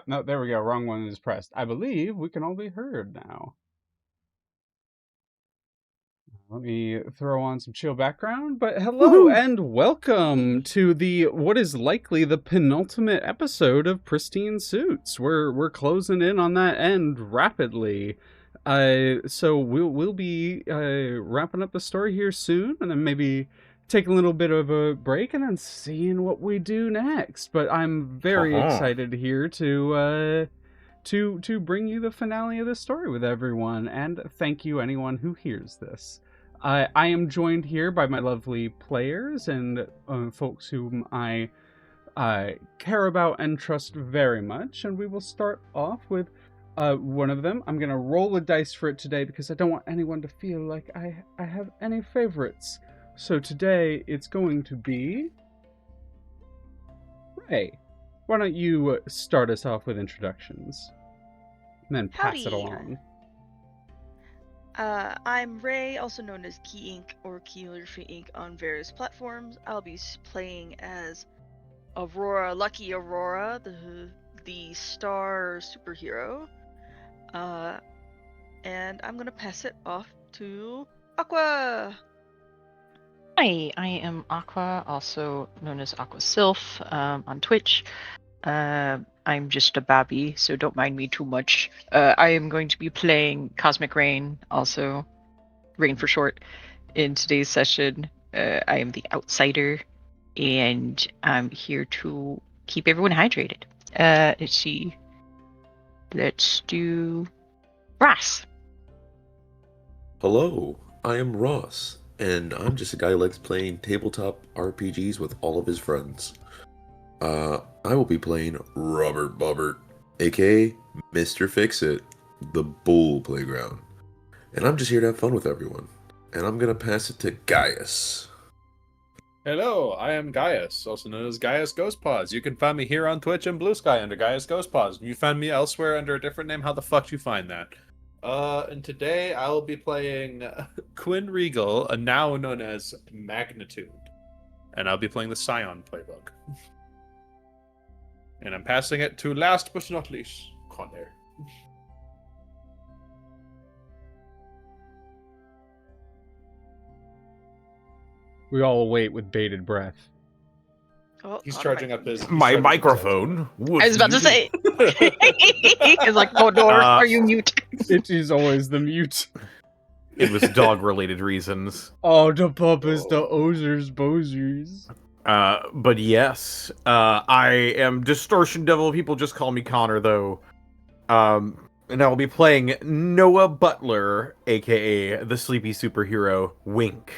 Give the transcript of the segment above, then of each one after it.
No, there we go. Wrong one is pressed. I believe we can all be heard now. Let me throw on some chill background, but hello Woohoo! and welcome to what is likely the penultimate episode of Pristine Suits. We're closing in on that end rapidly. So we'll be wrapping up the story here soon, and then maybe take a little bit of a break, and then seeing what we do next. But I'm very Haha. excited here to bring you the finale of the story with everyone, and thank you anyone who hears this. I am joined here by my lovely players and folks whom I care about and trust very much, and we will start off with one of them. I'm gonna roll a dice for it today because I don't want anyone to feel like I have any favorites. So today it's going to be Ray. Why don't you start us off with introductions and then pass it Howdy! along? I'm Ray, also known as Key Inc. or Calligraphy Inc. on various platforms. I'll be playing as Aurora, Lucky Aurora, the star superhero. And I'm gonna pass it off to Aqua! Hi, I am Aqua, also known as Aqua Sylph on Twitch. I'm just a babby, so don't mind me too much. I am going to be playing Cosmic Rain, also Rain for short, in today's session. I am the outsider, and I'm here to keep everyone hydrated. Let's see. Let's do Brass. Hello, I am Ross, and I'm just a guy who likes playing tabletop RPGs with all of his friends. I will be playing Robert Bobbert, aka Mr. Fix-It, the Bull Playground. And I'm just here to have fun with everyone. And I'm gonna pass it to Gaius. Hello, I am Gaius, also known as Gaius Ghostpaws. You can find me here on Twitch and Blue Sky under Gaius Ghostpaws. If you find me elsewhere under a different name, how the fuck do you find that? And today I will be playing Quinn Regal, now known as Magnitude. And I'll be playing the Scion playbook. And I'm passing it to last but not least, Connor. We all wait with bated breath. Oh, He's Connor charging might up his... My he's charging up his microphone. I was about to say. It's like, oh, no, are you mute? It is always the mute. It was dog-related reasons. Oh, the puppets, the ozers, bozers. But yes, I am Distortion Devil. People just call me Connor, though. And I will be playing Noah Butler, aka the sleepy superhero Wink.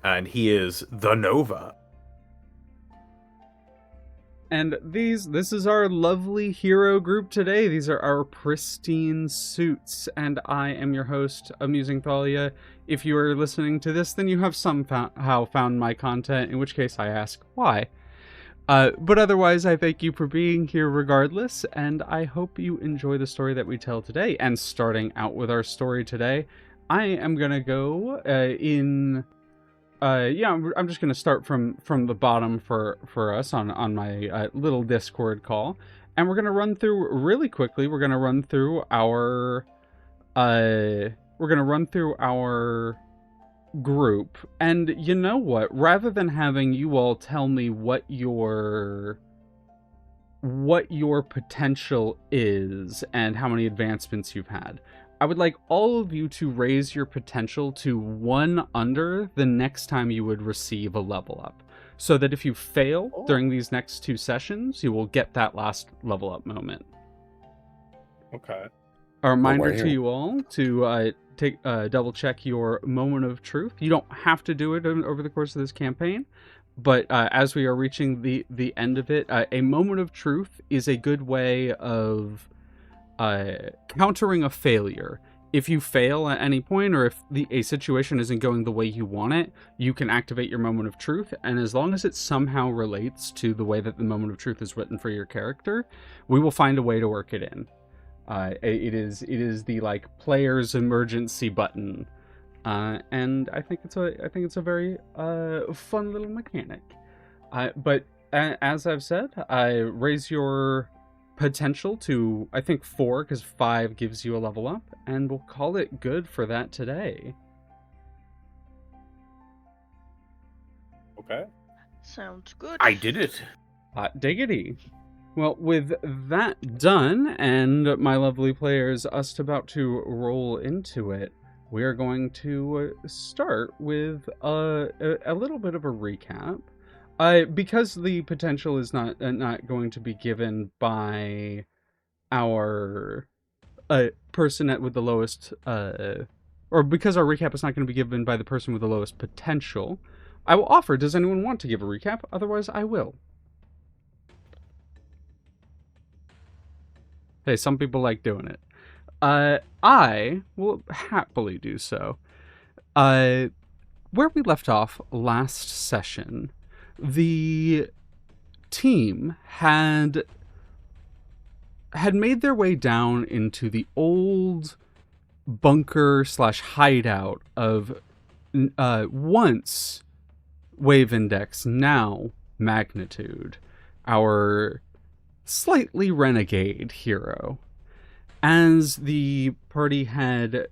And he is the Nova. And this is our lovely hero group today. These are our pristine suits, and I am your host, Amusing Thalia. If you are listening to this, then you have somehow found my content, in which case I ask why. But otherwise, I thank you for being here regardless, and I hope you enjoy the story that we tell today. And starting out with our story today, I am gonna go I'm just gonna start from the bottom for us on my little Discord call, and we're gonna run through really quickly. We're gonna run through our group, and you know what? Rather than having you all tell me what your potential is and how many advancements you've had, I would like all of you to raise your potential to 1 under the next time you would receive a level up. So that if you fail during these next 2 sessions, you will get that last level up moment. Okay. A reminder to you all to double check your moment of truth. You don't have to do it over the course of this campaign, but as we are reaching the end of it, a moment of truth is a good way of countering a failure. If you fail at any point, or if a situation isn't going the way you want it, you can activate your moment of truth, and as long as it somehow relates to the way that the moment of truth is written for your character, we will find a way to work it in. It is the like player's emergency button, and I think it's a very fun little mechanic. But as I've said, raise your potential to, I think, 4, because 5 gives you a level up, and we'll call it good for that today. Okay. Sounds good. I did it. Hot diggity. Well, with that done, and my lovely players, us about to roll into it, we are going to start with a little bit of a recap. Because the potential is not going to be given by our person with the lowest, or because our recap is not going to be given by the person with the lowest potential, I will offer. Does anyone want to give a recap? Otherwise, I will. Hey, some people like doing it. I will happily do so. Where we left off last session, the team had made their way down into the old bunker / hideout of once Wave Index, now Magnitude, our slightly renegade hero. As the party had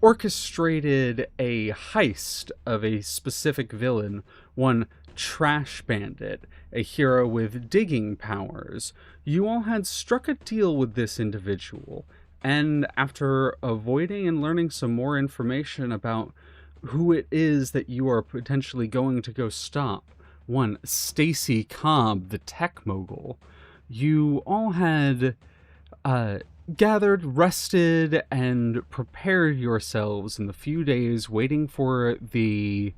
orchestrated a heist of a specific villain, one Trash Bandit, a hero with digging powers, you all had struck a deal with this individual, and after avoiding and learning some more information about who it is that you are potentially going to go stop, one Stacy Cobb, the tech mogul, you all had gathered, rested, and prepared yourselves in the few days waiting for the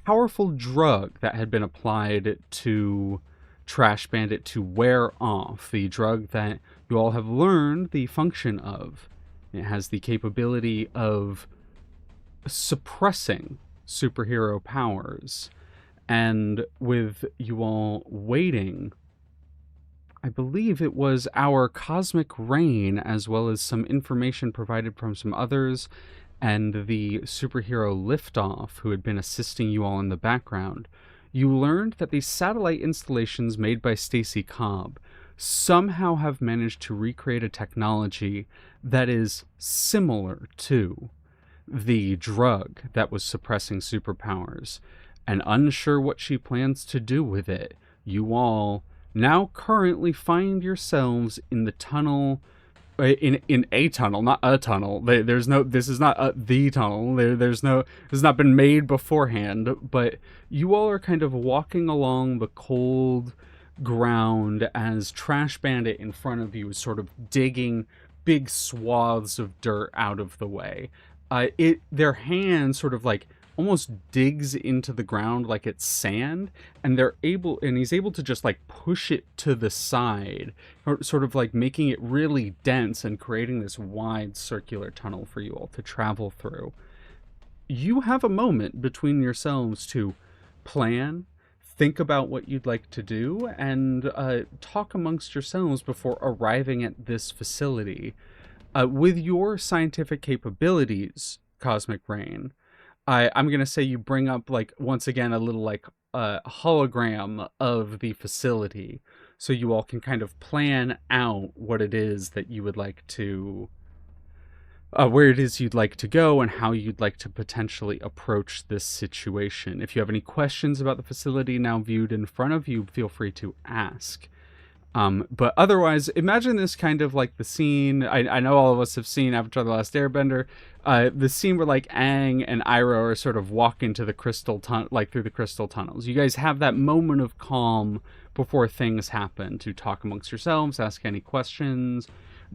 powerful drug that had been applied to Trash Bandit to wear off. The drug that you all have learned the function of. It has the capability of suppressing superhero powers. And with you all waiting, I believe it was our Cosmic Rain, as well as some information provided from some others, and the superhero Liftoff, who had been assisting you all in the background, you learned that the satellite installations made by Stacy Cobb somehow have managed to recreate a technology that is similar to the drug that was suppressing superpowers. And unsure what she plans to do with it, you all now currently find yourselves in the tunnel, in a tunnel, not a tunnel. There's no, this is not the tunnel. This has not been made beforehand, but you all are kind of walking along the cold ground as Trash Bandit in front of you is sort of digging big swaths of dirt out of the way. Their hand sort of like almost digs into the ground like it's sand, and he's able to just like push it to the side, sort of like making it really dense and creating this wide circular tunnel for you all to travel through. You have a moment between yourselves to plan, think about what you'd like to do, and talk amongst yourselves before arriving at this facility. With your scientific capabilities, Cosmic Rain, I'm going to say you bring up, like, once again, a little, like, hologram of the facility, so you all can kind of plan out what it is that you would like to, where it is you'd like to go and how you'd like to potentially approach this situation. If you have any questions about the facility now viewed in front of you, feel free to ask. But otherwise, imagine this kind of like the scene. I know all of us have seen Avatar: The Last Airbender. The scene where like Aang and Iroh are sort of walking to the crystal through the crystal tunnels. You guys have that moment of calm before things happen to talk amongst yourselves, ask any questions,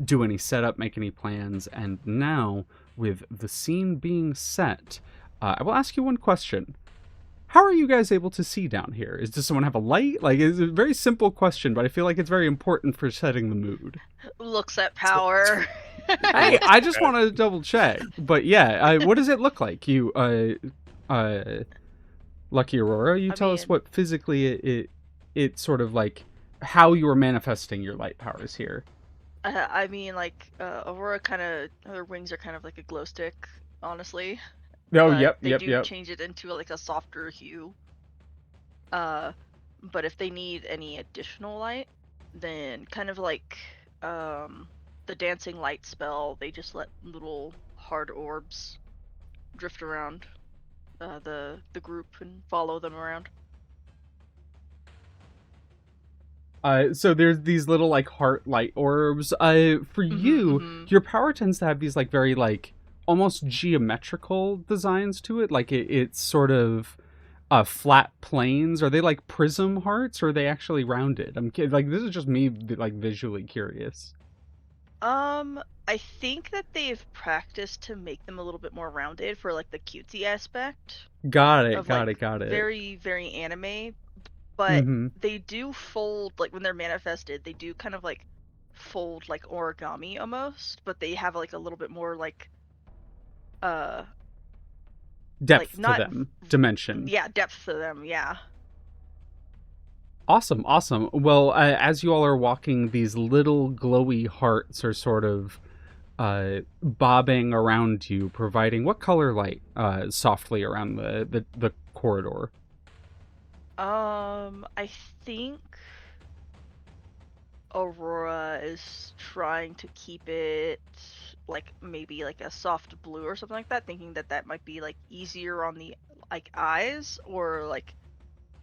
do any setup, make any plans. And now, with the scene being set, I will ask you one question. How are you guys able to see down here? Does someone have a light? Like, it's a very simple question, but I feel like it's very important for setting the mood. Looks at power. Hey, I just want to double check. But yeah, what does it look like? You, Lucky Aurora, you tell us what physically it sort of like, how you are manifesting your light powers here. I mean, like, Aurora her wings are kind of like a glow stick, honestly. Oh, But yep. They do change it into like a softer hue. But if they need any additional light, then kind of like the dancing light spell, they just let little hard orbs drift around the group and follow them around. So there's these little like heart light orbs. For you, your power tends to have these like very like almost geometrical designs to it. Like it's sort of flat planes. Are they like prism hearts, or are they actually rounded? I'm kidding. Like this is just me like visually curious. I think that they've practiced to make them a little bit more rounded for like the cutesy aspect Got it. of like Got it. very, very anime, but Mm-hmm. they do fold like when they're manifested, they do kind of like fold like origami almost, but they have like a little bit more like uh Depth like to not them, dimension. yeah, depth to them, yeah. Awesome. Well, as you all are walking, these little glowy hearts are sort of bobbing around you, providing what color light softly around the corridor? I think Aurora is trying to keep it like maybe like a soft blue or something like that, thinking that that might be like easier on the like eyes, or like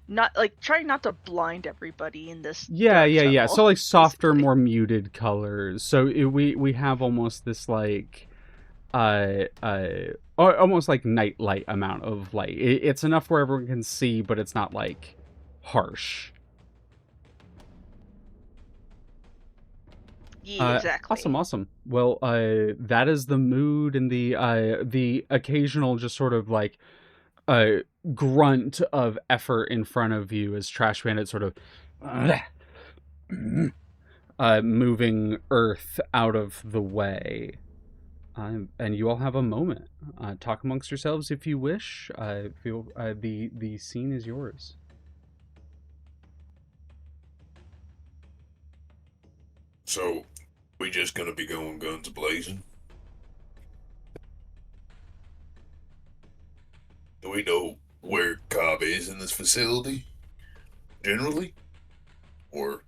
not like trying not to blind everybody in this dark Yeah. tunnel, So like softer, basically. more muted colors. So we have almost this like or almost like night light amount of light. It's enough where everyone can see, but it's not like harsh. Yeah, exactly. Awesome. Well, that is the mood, and the occasional just sort of like grunt of effort in front of you as Trash Bandit sort of moving Earth out of the way. And you all have a moment. Talk amongst yourselves if you wish. Feel the scene is yours. So, we just gonna be going guns blazing? Do we know where Cobb is in this facility? Generally? Or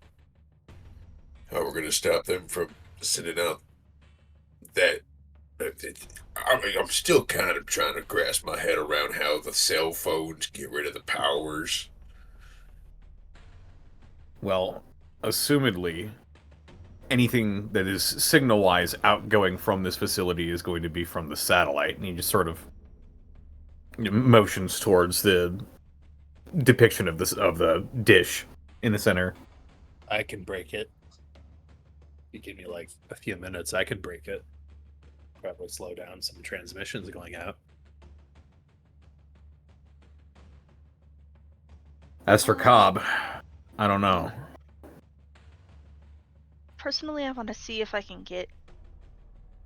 how we're gonna stop them from sending out that I mean, I'm still kind of trying to grasp my head around how the cell phones get rid of the powers. Well, assumedly, anything that is signal-wise outgoing from this facility is going to be from the satellite, and he just sort of motions towards the depiction of the dish in the center. I can break it. You give me like a few minutes, I can break it. Probably slow down some transmissions going out. As for Cobb, I don't know. Personally, I want to see if I can get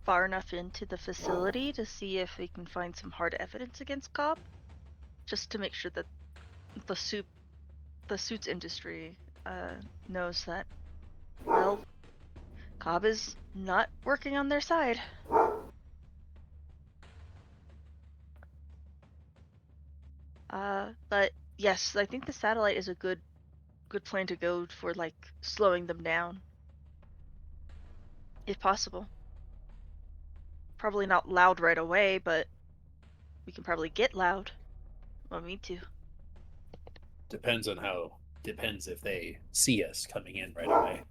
far enough into the facility to see if we can find some hard evidence against Cobb, just to make sure that the suits industry knows that, well, Cobb is not working on their side. But yes, I think the satellite is a good plan to go for, like, slowing them down, if possible. Probably not loud right away, but we can probably get loud when we need to. Depends if they see us coming in right away.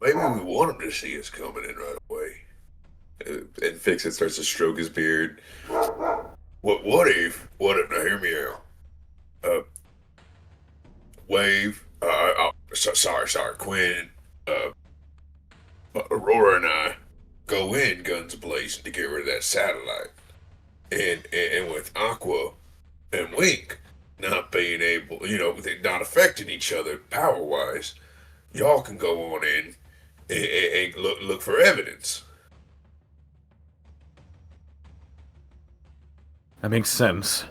Maybe we want them to see us coming in right away. And Fix-It starts to stroke his beard. What if, now hear me out. Wave, sorry, Quinn, Aurora and I go in guns blazing to get rid of that satellite. And with Aqua and Wink not being able, they're not affecting each other power-wise, y'all can go on in and look for evidence. That makes sense.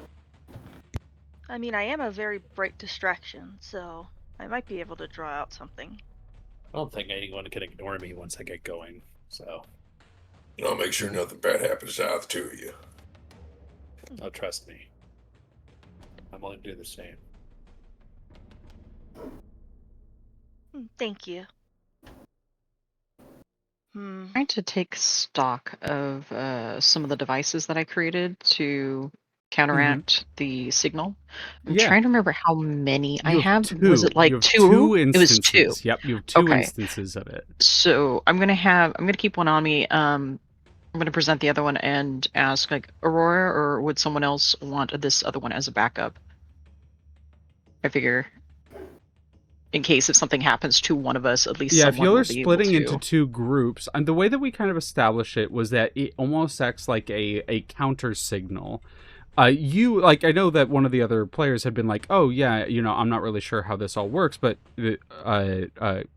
I mean, I am a very bright distraction, so I might be able to draw out something. I don't think anyone can ignore me once I get going, so. And I'll make sure nothing bad happens to either two of you. Oh, trust me. I'm willing to do the same. Thank you. Trying to take stock of some of the devices that I created to counteract the signal. I'm Yeah. trying to remember how many I You have have. two. Was it like You have two? two It was two. instances. Yep, you have two Okay. instances of it. So I'm gonna keep one on me. I'm gonna present the other one and ask like Aurora, or would someone else want this other one as a backup? I figure in case if something happens to one of us, at least Yeah, if someone you're will be able splitting into to. two groups, and the way that we kind of established it was that it almost acts like a counter signal. You like, I know that one of the other players had been like, "Oh yeah, I'm not really sure how this all works," but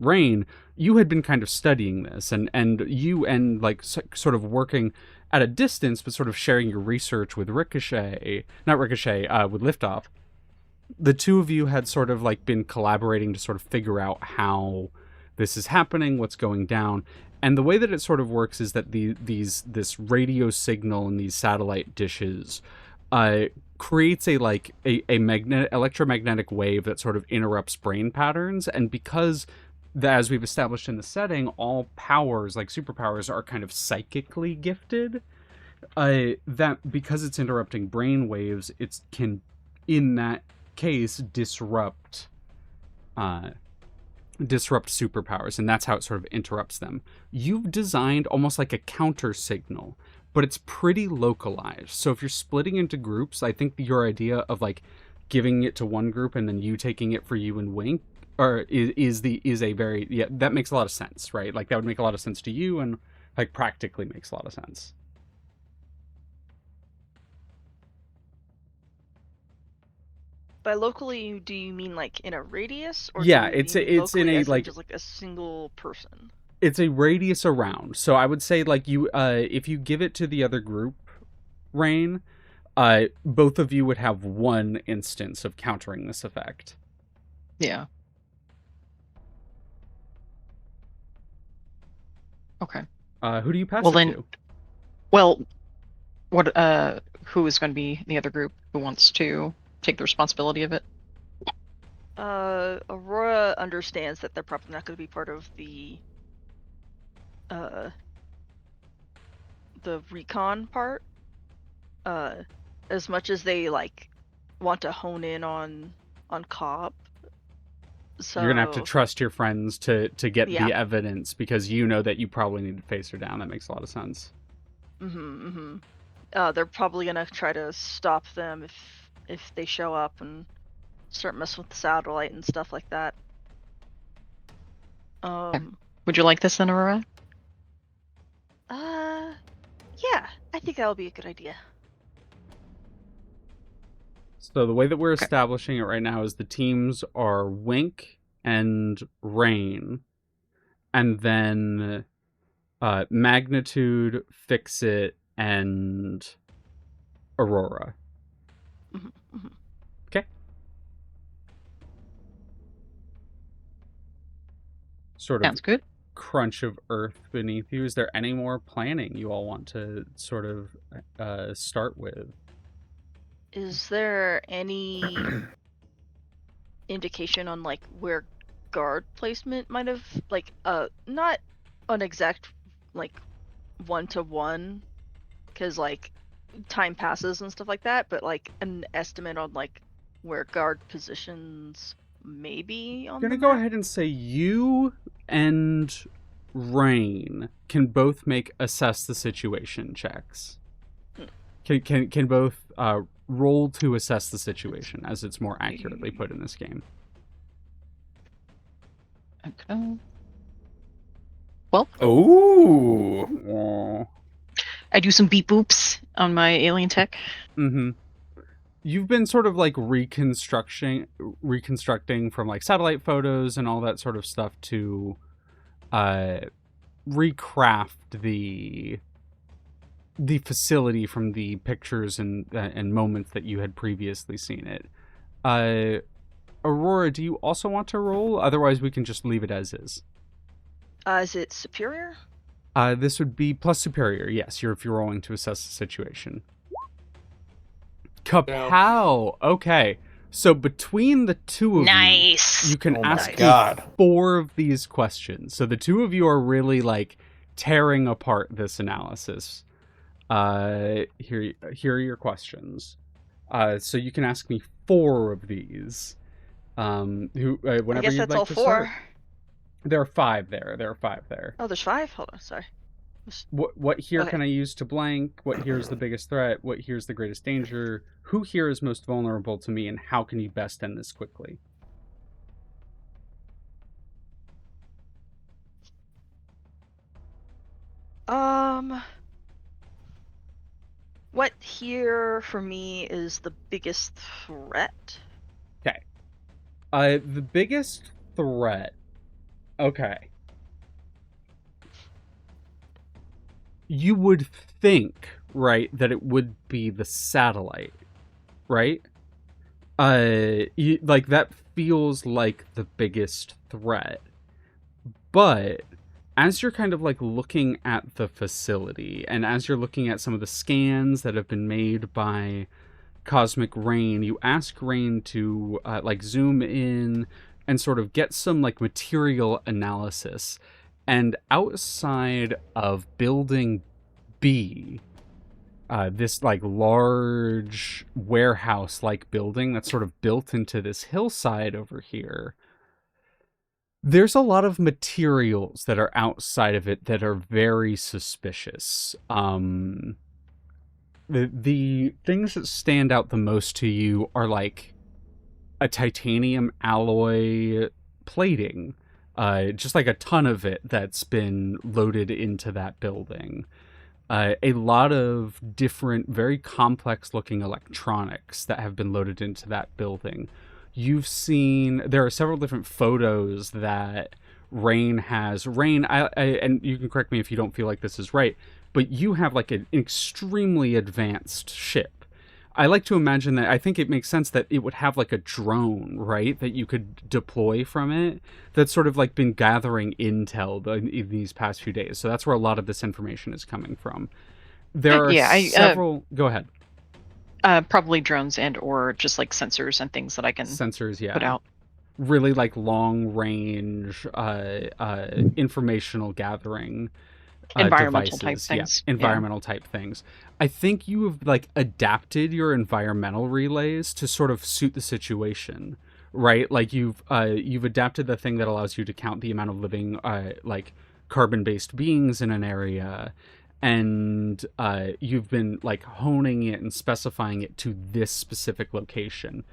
Rain, you had been kind of studying this, and you and like sort of working at a distance, but sort of sharing your research with Ricochet, not Ricochet, with Liftoff. The two of you had sort of like been collaborating to sort of figure out how this is happening, what's going down. And the way that it sort of works is that this radio signal and these satellite dishes creates a electromagnetic wave that sort of interrupts brain patterns. And because as we've established in the setting, all powers, like superpowers, are kind of psychically gifted, that because it's interrupting brain waves, it can, in that case, disrupt superpowers, and that's how it sort of interrupts them. You've designed almost like a counter signal, but it's pretty localized. So if you're splitting into groups, I think your idea of like giving it to one group and then you taking it for you and Wink, or is a very, yeah, that makes a lot of sense, right? Like that would make a lot of sense to you, and like practically makes a lot of sense. By locally, do you mean like in a radius, or Yeah, do you it's mean in locally a as in like, just like a single person? it's a radius around. So I would say like you, if you give it to the other group, Rain, both of you would have one instance of countering this effect. Yeah. Okay. Who do you pass Well it then, to? well, what? Who is going to be the other group who wants to take the responsibility of it? Aurora understands that they're probably not going to be part of the recon part. As much as they like want to hone in on Cobb. So You're gonna have to trust your friends to get yeah. the evidence, because you know that you probably need to face her down. That makes a lot of sense. They're probably gonna try to stop them if they show up and start messing with the satellite and stuff like that. Would you like this then, Aurora? Yeah, I think that would be a good idea. So the way that we're establishing it right now is the teams are Wink and Rain, and then Magnitude, Fix-It, and Aurora. Okay. Sort of Sounds good. crunch of earth beneath you. Is there any more planning you all want to sort of start with? Is there any indication on like where guard placement might have, like, not an exact like 1-to-1, because like time passes and stuff like that, but like an estimate on like where guard positions may be on I'm gonna the go map? ahead and say you and Rain can both make assess the situation checks. Can both roll to assess the situation, as it's more accurately put in this game. Okay. Well. Oh. I do some beep boops on my alien tech. Mm-hmm. You've been sort of like reconstructing from like satellite photos and all that sort of stuff to recraft the facility from the pictures and moments that you had previously seen it. Aurora, do you also want to roll? Otherwise, we can just leave it as is. Is it superior? This would be plus superior. Yes, if you're rolling to assess the situation. Kapow! Okay, So between the two of Nice. you can Oh my ask me God. 4 of these questions. So the two of you are really like tearing apart this analysis. Here are your questions. So you can ask me 4 of these. Whenever I guess you'd that's like all to 4. start. There are 5 there. There are 5 there. Oh, there's 5? Hold on, sorry. What here Okay. can I use to blank? What here is the biggest threat? What here is the greatest danger? Who here is most vulnerable to me, and how can you best end this quickly? What here for me is the biggest threat? Okay. The biggest threat. Okay. You would think, right, that it would be the satellite, right? Like that feels like the biggest threat. But as you're kind of like looking at the facility and as you're looking at some of the scans that have been made by Cosmic Rain, you ask Rain to like zoom in and sort of get some like material analysis. And outside of building B, this like large warehouse like building that's sort of built into this hillside over here, there's a lot of materials that are outside of it that are very suspicious. The things that stand out the most to you are like a titanium alloy plating, just like a ton of it that's been loaded into that building. A lot of different, very complex looking electronics that have been loaded into that building. You've seen, there are several different photos that Rain has. Rain, and you can correct me if you don't feel like this is right, but you have like an extremely advanced ship. I like to imagine that I think it makes sense that it would have like a drone, right? That you could deploy from it that's sort of like been gathering intel in these past few days. So that's where a lot of this information is coming from. There are several. Go ahead. Probably drones and or just like sensors and things that I can Sensors, yeah. put out. Really like long range informational gathering. Environmental devices, type things. environmental type things. I think you have like adapted your environmental relays to sort of suit the situation, right? Like you've adapted the thing that allows you to count the amount of living like carbon-based beings in an area, and you've been like honing it and specifying it to this specific location.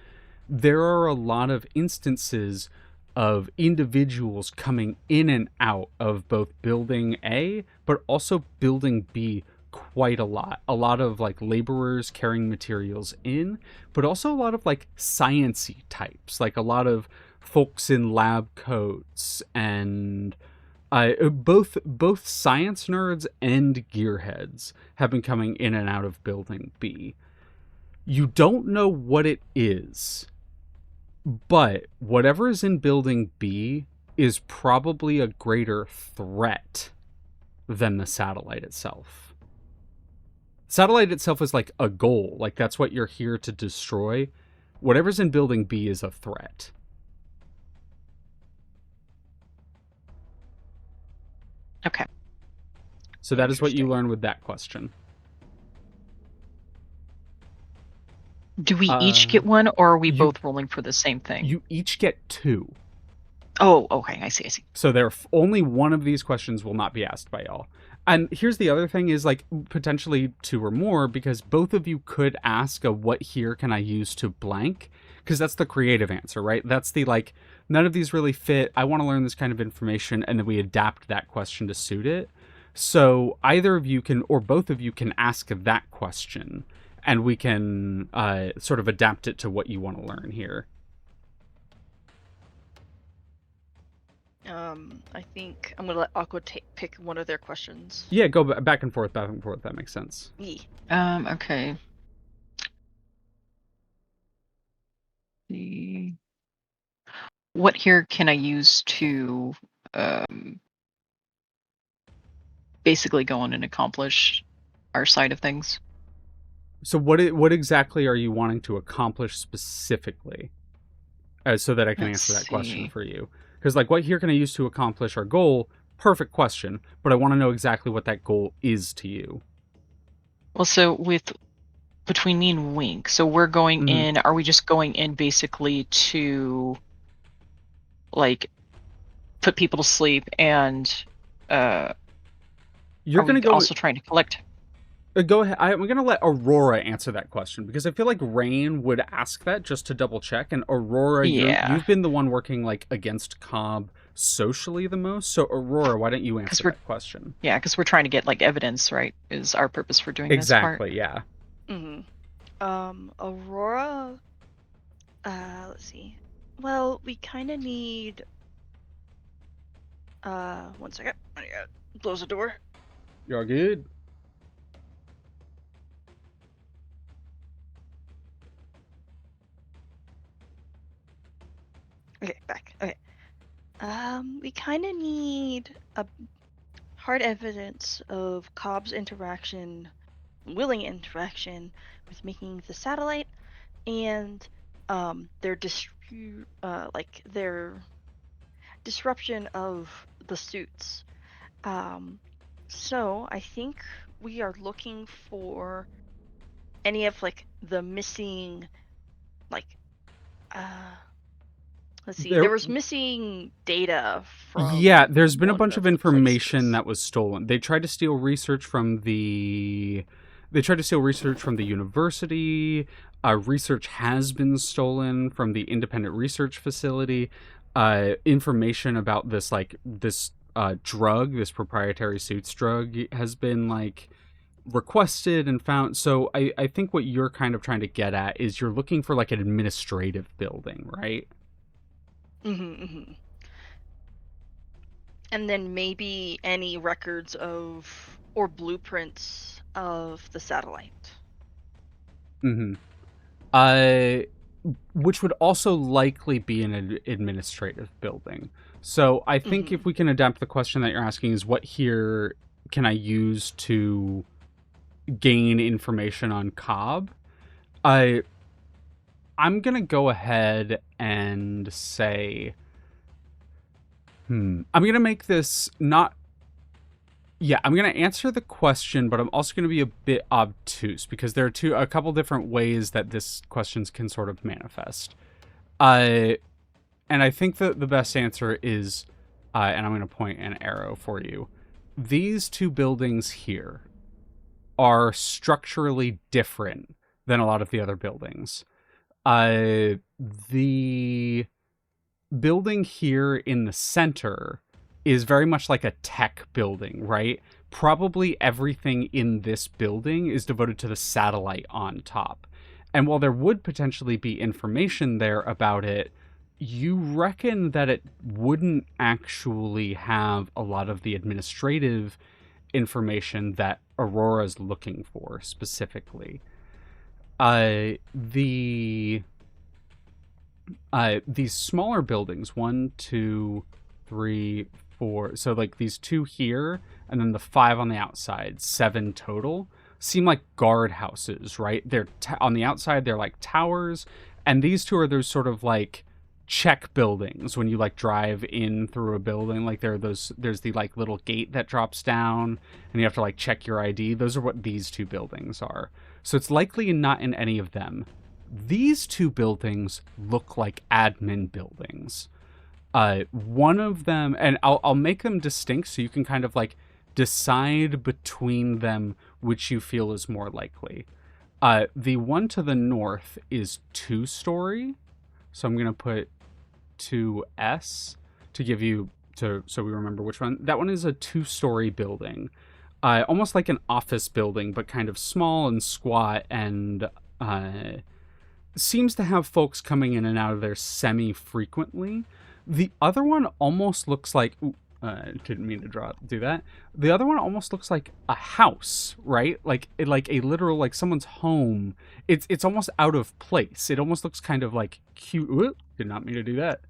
There are a lot of instances of individuals coming in and out of both building A, but also building B quite a lot. A lot of like laborers carrying materials in, but also a lot of like science-y types, like a lot of folks in lab coats and both science nerds and gearheads have been coming in and out of building B. You don't know what it is, but whatever is in building B is probably a greater threat than the satellite itself. Satellite itself is like a goal, like that's what you're here to destroy. Whatever's in building B is a threat. Okay. So that is what you learn with that question. Do we each get one, or are we both rolling for the same thing? You each get 2. Oh, okay. I see. So only one of these questions will not be asked by y'all. And here's the other thing is like potentially 2 or more, because both of you could ask a what here can I use to blank, because that's the creative answer, right? That's the like, none of these really fit. I want to learn this kind of information, and then we adapt that question to suit it. So either of you can, or both of you can ask that question, and we can sort of adapt it to what you want to learn here. I think I'm gonna let Aqua pick one of their questions. Yeah, go back and forth. That makes sense. Okay. What here can I use to basically go on and accomplish our side of things? So what exactly are you wanting to accomplish specifically? So that I can Let's answer that question see. for you. Because like, what here can I use to accomplish our goal? Perfect question, but I want to know exactly what that goal is to you. Well, so between me and Wink, so we're going Mhm. in. Are we just going in basically to like put people to sleep, and You're are gonna we go. also trying to collect? Go ahead. I'm gonna let Aurora answer that question because I feel like Rain would ask that just to double check. And Aurora, Yeah, you've been the one working like against Cobb socially the most. So Aurora, why don't you answer because we're that question? because we're trying to get like evidence, right? Is our purpose for doing this part? Exactly. Yeah. Mm-hmm. Aurora. Let's see. Well, we kind of need. One second. I gotta close the door. You're good. Okay, back. Okay. We kind of need a hard evidence of Cobb's willing interaction with making the satellite, and their disruption of the suits. So I think we are looking for any of like the missing, like, uh, let's see, there There. was missing data Yeah, from there's been a one bunch of of the information places. that was stolen. They tried to steal research from the university. Research has been stolen from the independent research facility. Information about this drug, this proprietary suits drug, has been like requested and found. So I think what you're kind of trying to get at is you're looking for like an administrative building, right? Mm-hmm. And then maybe any records of or blueprints of the satellite. Mm-hmm. Uh, which would also likely be an administrative building. So I think Mm-hmm. if we can adapt the question that you're asking is what here can I use to gain information on Cobb? I I'm gonna go ahead and say, I'm gonna make this not. Yeah, I'm gonna answer the question, but I'm also gonna be a bit obtuse because there are a couple different ways that this questions can sort of manifest. Uh, And I think that the best answer is, and I'm going to point an arrow for you. These two buildings here are structurally different than a lot of the other buildings. The building here in the center is very much like a tech building, right? Probably everything in this building is devoted to the satellite on top. And while there would potentially be information there about it, you reckon that it wouldn't actually have a lot of the administrative information that Aurora's looking for specifically. The these smaller buildings, 1, 2, 3, 4, so like these two here and then the 5 on the outside, 7 total, seem like guard houses, right? They're on the outside, they're like towers, and these two are those sort of like check buildings when you like drive in through a building. Like there's the like little gate that drops down and you have to like check your ID. Those are what these two buildings are. So it's likely not in any of them. These two buildings look like admin buildings. One of them, and I'll make them distinct so you can kind of like decide between them which you feel is more likely. The one to the north is 2-story, so I'm gonna put 2S to give you so we remember which one. That one is a 2-story building, almost like an office building, but kind of small and squat and seems to have folks coming in and out of there semi-frequently. The other one almost looks like didn't mean to do that. The other one almost looks like a house, right? Like a literal like someone's home. It's almost out of place. It almost looks kind of like cute. Ooh, did not mean to do that.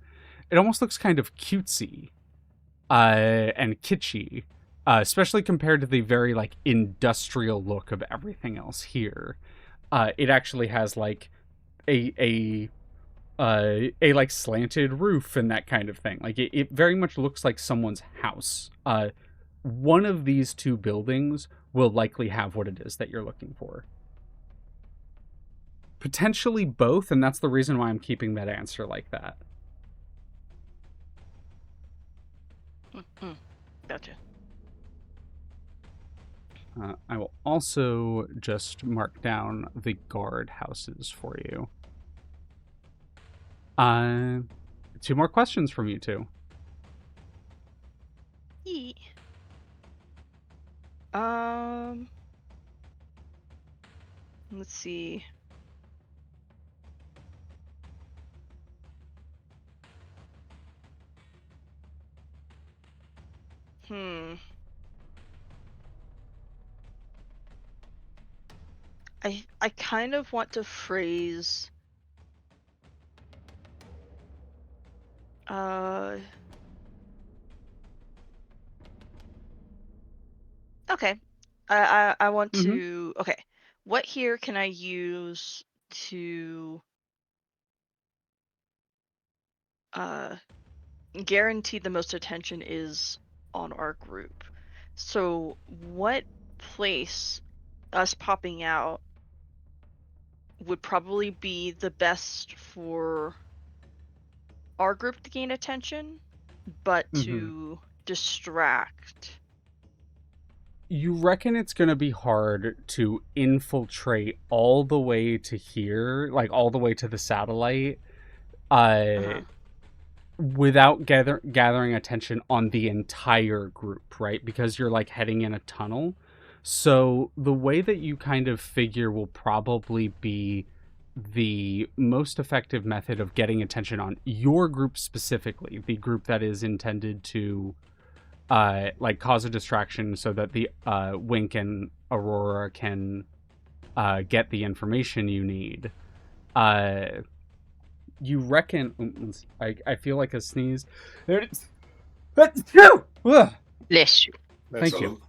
It almost looks kind of cutesy and kitschy, especially compared to the very like industrial look of everything else here. It actually has like a like slanted roof and that kind of thing. Like it very much looks like someone's house. One of these two buildings will likely have what it is that you're looking for. Potentially both, and that's the reason why I'm keeping that answer like that. Gotcha. I will also just mark down the guard houses for you. 2 more questions from you two. Yeet. Let's see. I kind of want to phrase okay. I want to okay. What here can I use to guarantee the most attention is on our group? So what place us popping out would probably be the best for our group to gain attention, but to distract? You reckon it's going to be hard to infiltrate all the way to here, like all the way to the satellite, without gathering attention on the entire group, right? Because you're like heading in a tunnel. So the way that you kind of figure will probably be the most effective method of getting attention on your group specifically, the group that is intended to like cause a distraction so that the Wink and Aurora can get the information you need. You reckon? I feel like a sneeze. There it is. Bless you. Thank you.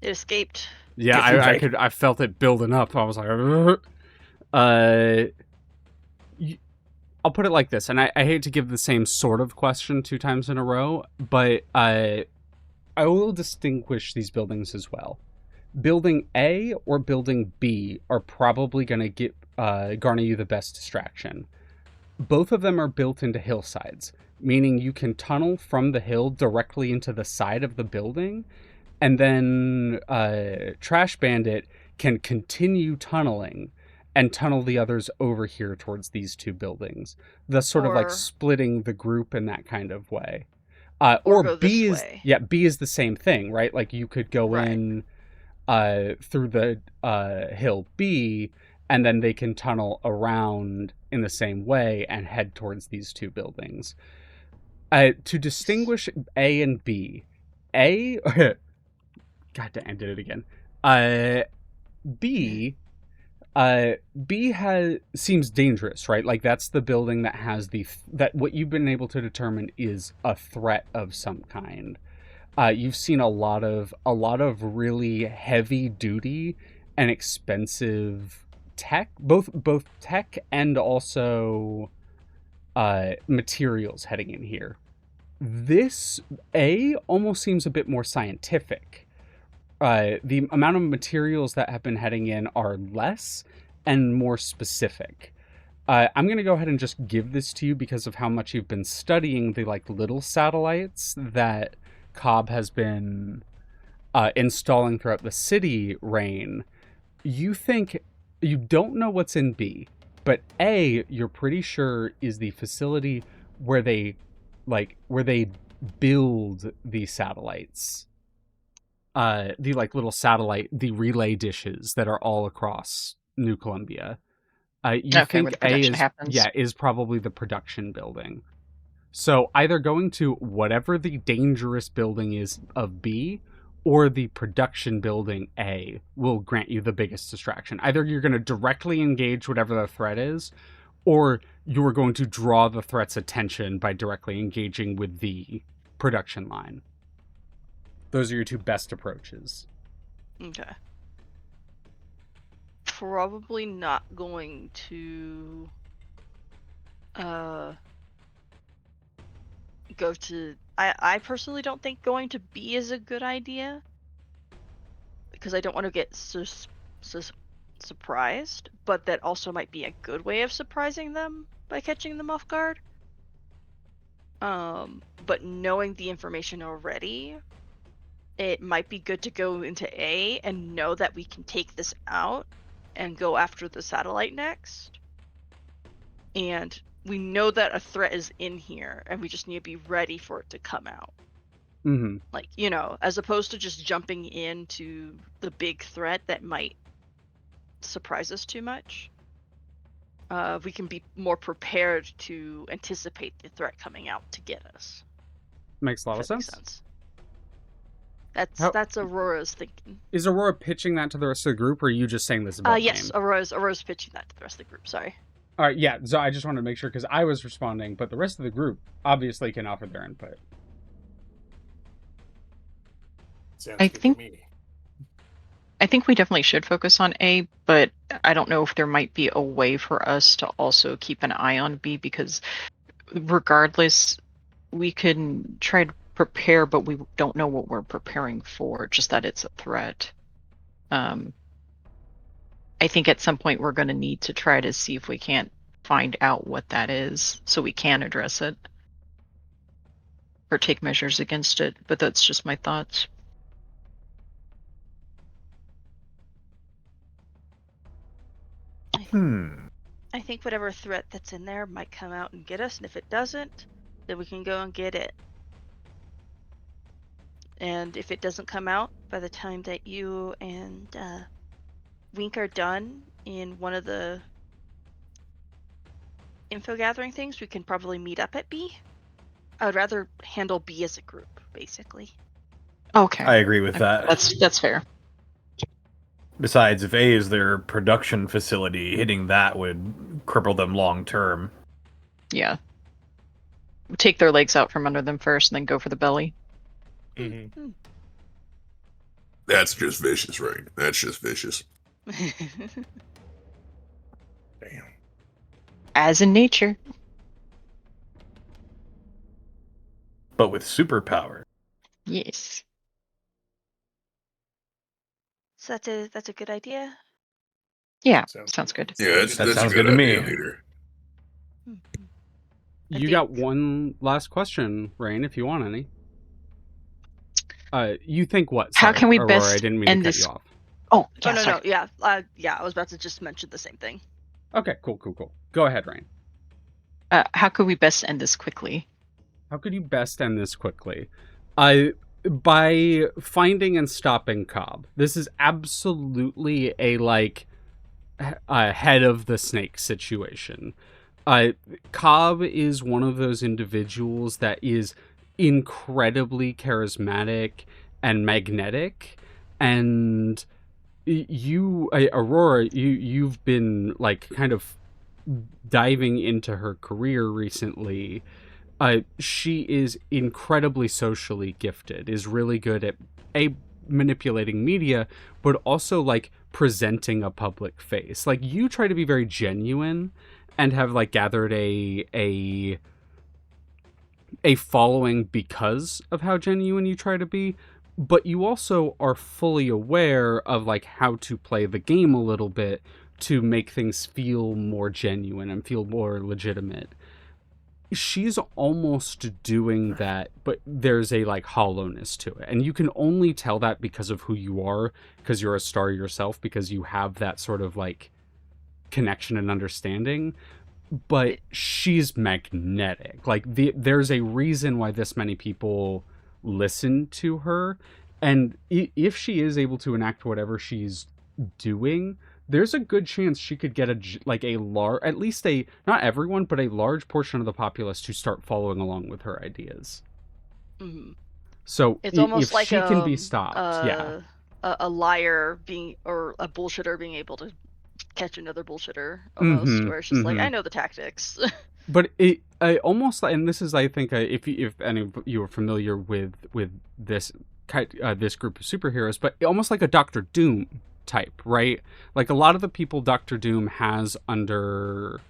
It escaped. Yeah, I felt it building up. I was like, I'll put it like this, and I hate to give the same sort of question 2 times in a row, but I will distinguish these buildings as well. Building A or Building B are probably going to get garner you the best distraction. Both of them are built into hillsides, meaning you can tunnel from the hill directly into the side of the building, and then Trash Bandit can continue tunneling and tunnel the others over here towards these 2 buildings, thus sort of like splitting the group in that kind of way. Or B is way. Yeah, B is the same thing, right? Like you could go in through the hill B, and then they can tunnel around in the same way and head towards these 2 buildings. To distinguish A and B, A, God damn, I did it again. B seems dangerous, right? Like that's the building that has that what you've been able to determine is a threat of some kind. You've seen a lot of really heavy duty and expensive tech, both tech and also materials heading in here. This A almost seems a bit more scientific. The amount of materials that have been heading in are less and more specific. I'm going to go ahead and just give this to you because of how much you've been studying the like little satellites that Cobb has been installing throughout the city reign. You think you don't know what's in B, but A, you're pretty sure is the facility where they build these satellites. The like little satellite, the relay dishes that are all across New Columbia. You think A is probably the production building. So either going to whatever the dangerous building is of B or the production building A will grant you the biggest distraction. Either you're going to directly engage whatever the threat is, or you're going to draw the threat's attention by directly engaging with the production line. Those are your 2 best approaches. Okay. probably not going to go to. I personally don't think going to B is a good idea because I don't want to get surprised, but that also might be a good way of surprising them by catching them off guard. But knowing the information already, it might be good to go into A and know that we can take this out and go after the satellite next. And we know that a threat is in here, and we just need to be ready for it to come out. Mm-hmm. Like, as opposed to just jumping into the big threat that might surprise us too much. We can be more prepared to anticipate the threat coming out to get us. Makes a lot of That makes sense. That's Aurora's thinking. Is Aurora pitching that to the rest of the group, or are you just saying this about yes, game? Aurora's pitching that to the rest of the group. Sorry. All right, yeah. So I just wanted to make sure because I was responding, but the rest of the group obviously can offer their input. Sounds I good think- to me. I think we definitely should focus on A, but I don't know if there might be a way for us to also keep an eye on B, because regardless, we can try to prepare, but we don't know what we're preparing for, just that it's a threat. I think at some point we're going to need to try to see if we can't find out what that is so we can address it or take measures against it, but that's just my thoughts. I think whatever threat that's in there might come out and get us, and if it doesn't, then we can go and get it. And if it doesn't come out by the time that you and Wink are done in one of the info gathering things, we can probably meet up at B. I would rather handle B as a group, basically. Okay. I agree with that. That's fair. Besides, if A is their production facility, hitting that would cripple them long term. Yeah. Take their legs out from under them first and then go for the belly. Mm-hmm. That's just vicious, right? That's just vicious. Damn. As in nature. But with superpower. Yes. So that's a good idea. Yeah, Sounds sounds good. Yeah, That sounds good to me. Peter. You got one last question, Rain, if you want any. You think what? How Sorry, can we Aurora, best I didn't mean end to cut this- you off. Oh, Oh yeah, no, sorry. yeah, I was about to just mention the same thing. Okay, cool. Go ahead, Rain. How could we best end this quickly? How could you best end this quickly? By finding and stopping Cobb. This is absolutely a head of the snake situation. Cobb is one of those individuals that is incredibly charismatic and magnetic, and you, Aurora, you've been like kind of diving into her career recently. She is incredibly socially gifted, is really good at manipulating media, but also like presenting a public face. Like you try to be very genuine and have like gathered a following because of how genuine you try to be, but you also are fully aware of like how to play the game a little bit to make things feel more genuine and feel more legitimate. She's almost doing that, but there's a like hollowness to it, and you can only tell that because of who you are, because you're a star yourself, because you have that sort of like connection and understanding. But she's magnetic. Like there's a reason why this many people listen to her, and if she is able to enact whatever she's doing, there's a good chance she could get a large, at least a, not everyone, but a large portion of the populace to start following along with her ideas. Mm-hmm. So It's almost if like she can be stopped, a liar being, or a bullshitter being able to catch another bullshitter, almost, where it's just like, I know the tactics. But I almost, and this is, I think, if any of you are familiar with this this group of superheroes, but almost like a Doctor Doom type, right? Like a lot of the people Dr. Doom has under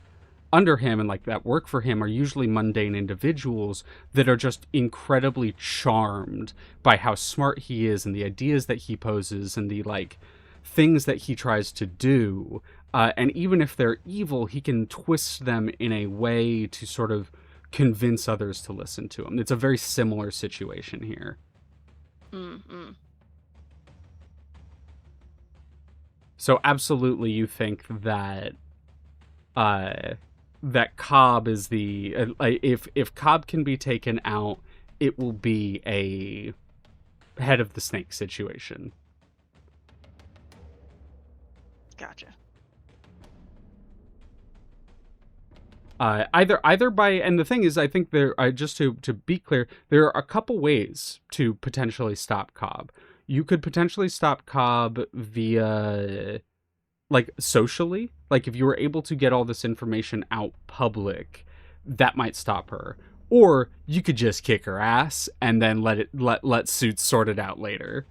him and like that work for him are usually mundane individuals that are just incredibly charmed by how smart he is and the ideas that he poses and the like things that he tries to do. And even if they're evil, he can twist them in a way to sort of convince others to listen to him. It's a very similar situation here. Mm-mm. So absolutely, you think that that Cobb is the if Cobb can be taken out, it will be a head of the snake situation. Gotcha. Either by, and the thing is, I think there, just to be clear, there are a couple ways to potentially stop Cobb. You could potentially stop Cobb via, like, socially. Like, if you were able to get all this information out public, that might stop her. Or you could just kick her ass and then let Suits sort it out later.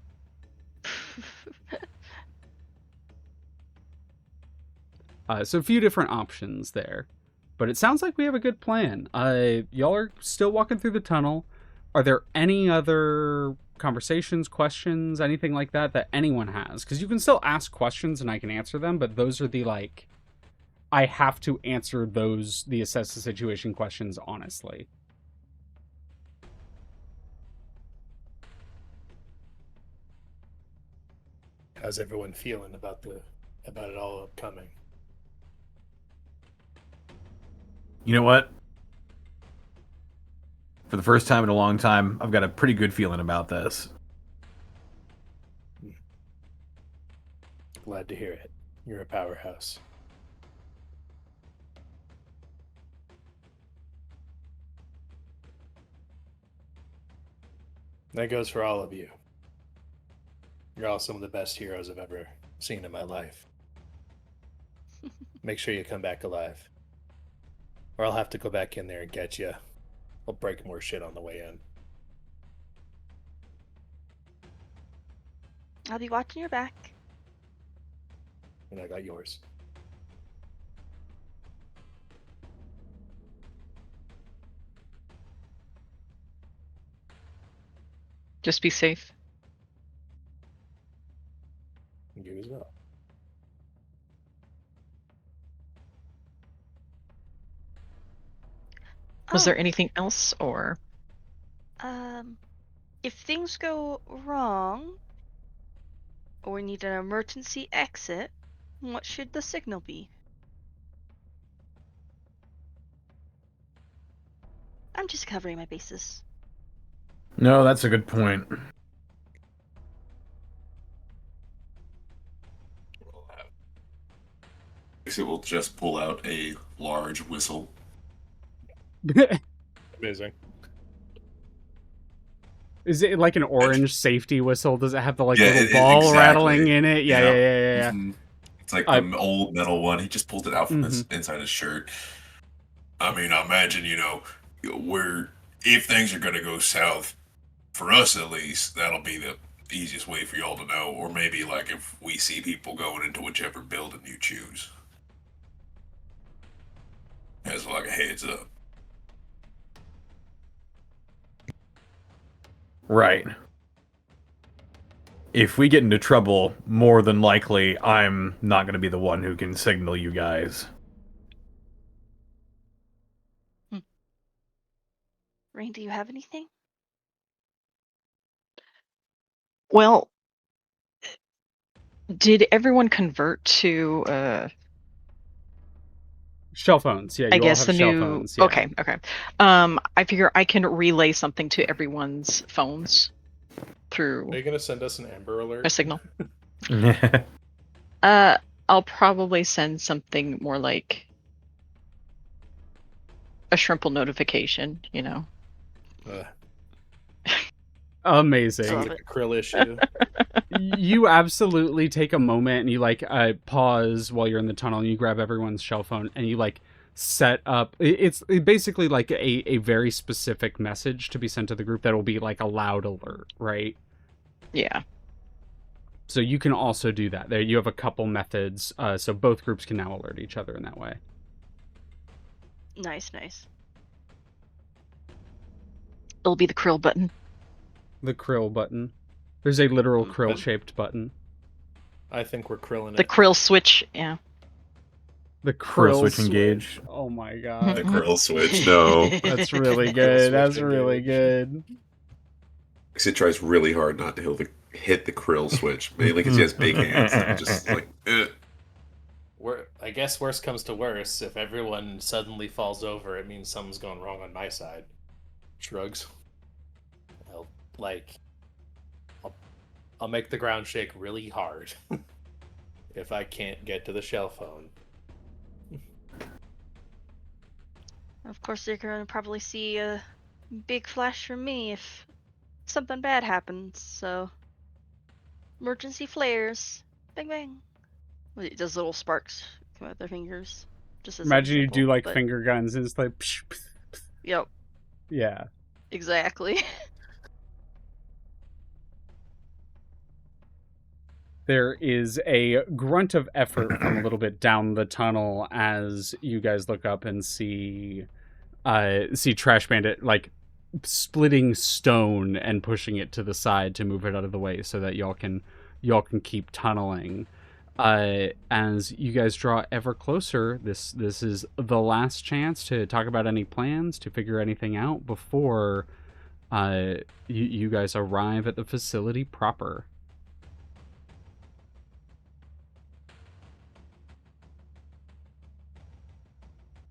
So a few different options there. But it sounds like we have a good plan. Y'all are still walking through the tunnel. Are there any other conversations, questions, anything like that anyone has? Because you can still ask questions and I can answer them, but those are the, like, I have to answer those, the assess the situation questions honestly. How's everyone feeling about it all upcoming? You know what? For the first time in a long time, I've got a pretty good feeling about this. Glad to hear it. You're a powerhouse. That goes for all of you. You're all some of the best heroes I've ever seen in my life. Make sure you come back alive. Or I'll have to go back in there and get you. I'll break more shit on the way in. I'll be watching your back. And I got yours. Just be safe. You as well. Was there anything else, or? If things go wrong, or we need an emergency exit, what should the signal be? I'm just covering my bases. No, that's a good point. It will just pull out a large whistle. Amazing. Is it like an orange safety whistle? Does it have the, like, Yeah, little ball exactly. rattling in it? Yeah. Mm-hmm. It's like the old metal one. He just pulled it out from inside his shirt. I mean, I imagine, if things are going to go south, for us at least, that'll be the easiest way for y'all to know. Or maybe, like, if we see people going into whichever building you choose. As, like, a heads up. Right. If we get into trouble, more than likely, I'm not going to be the one who can signal you guys. Rain, do you have anything? Well, did everyone convert to Shell phones, yeah. I You guess all the have shell new phones, yeah. Okay. I figure I can relay something to everyone's phones through Are you going to send us an Amber Alert? a signal. I'll probably send something more like a shrimple notification, Amazing. Sounds like a krill issue. You absolutely take a moment and you, like, pause while you're in the tunnel and you grab everyone's shell phone and you, like, set up. It's basically like a very specific message to be sent to the group that will be like a loud alert, right? Yeah. So you can also do that. There, you have a couple methods, so both groups can now alert each other in that way. Nice, nice. It'll be the krill button. The krill button. There's a literal But- krill-shaped button. I think we're krilling The it. krill switch, yeah. The Krill krill switch switch. engage. Oh my The god. krill switch, no. That's really Krill good. That's switch really engage. good. Because it tries really hard not to hit the krill switch, mainly because he has big hands. And just like, I guess worst comes to worst. If everyone suddenly falls over, it means something's going wrong on my side. Shrugs. I'll make the ground shake really hard if I can't get to the shell phone. Of course, you're gonna probably see a big flash from me if something bad happens. So, emergency flares, bang bang. Wait, does little sparks come out their fingers? Just as an Imagine you example, do like but- finger guns and it's like, psh, psh, psh. Yep, Yeah. exactly. There is a grunt of effort from a little bit down the tunnel as you guys look up and see Trash Bandit like splitting stone and pushing it to the side to move it out of the way so that y'all can keep tunneling. As you guys draw ever closer, this is the last chance to talk about any plans, to figure anything out before you guys arrive at the facility proper.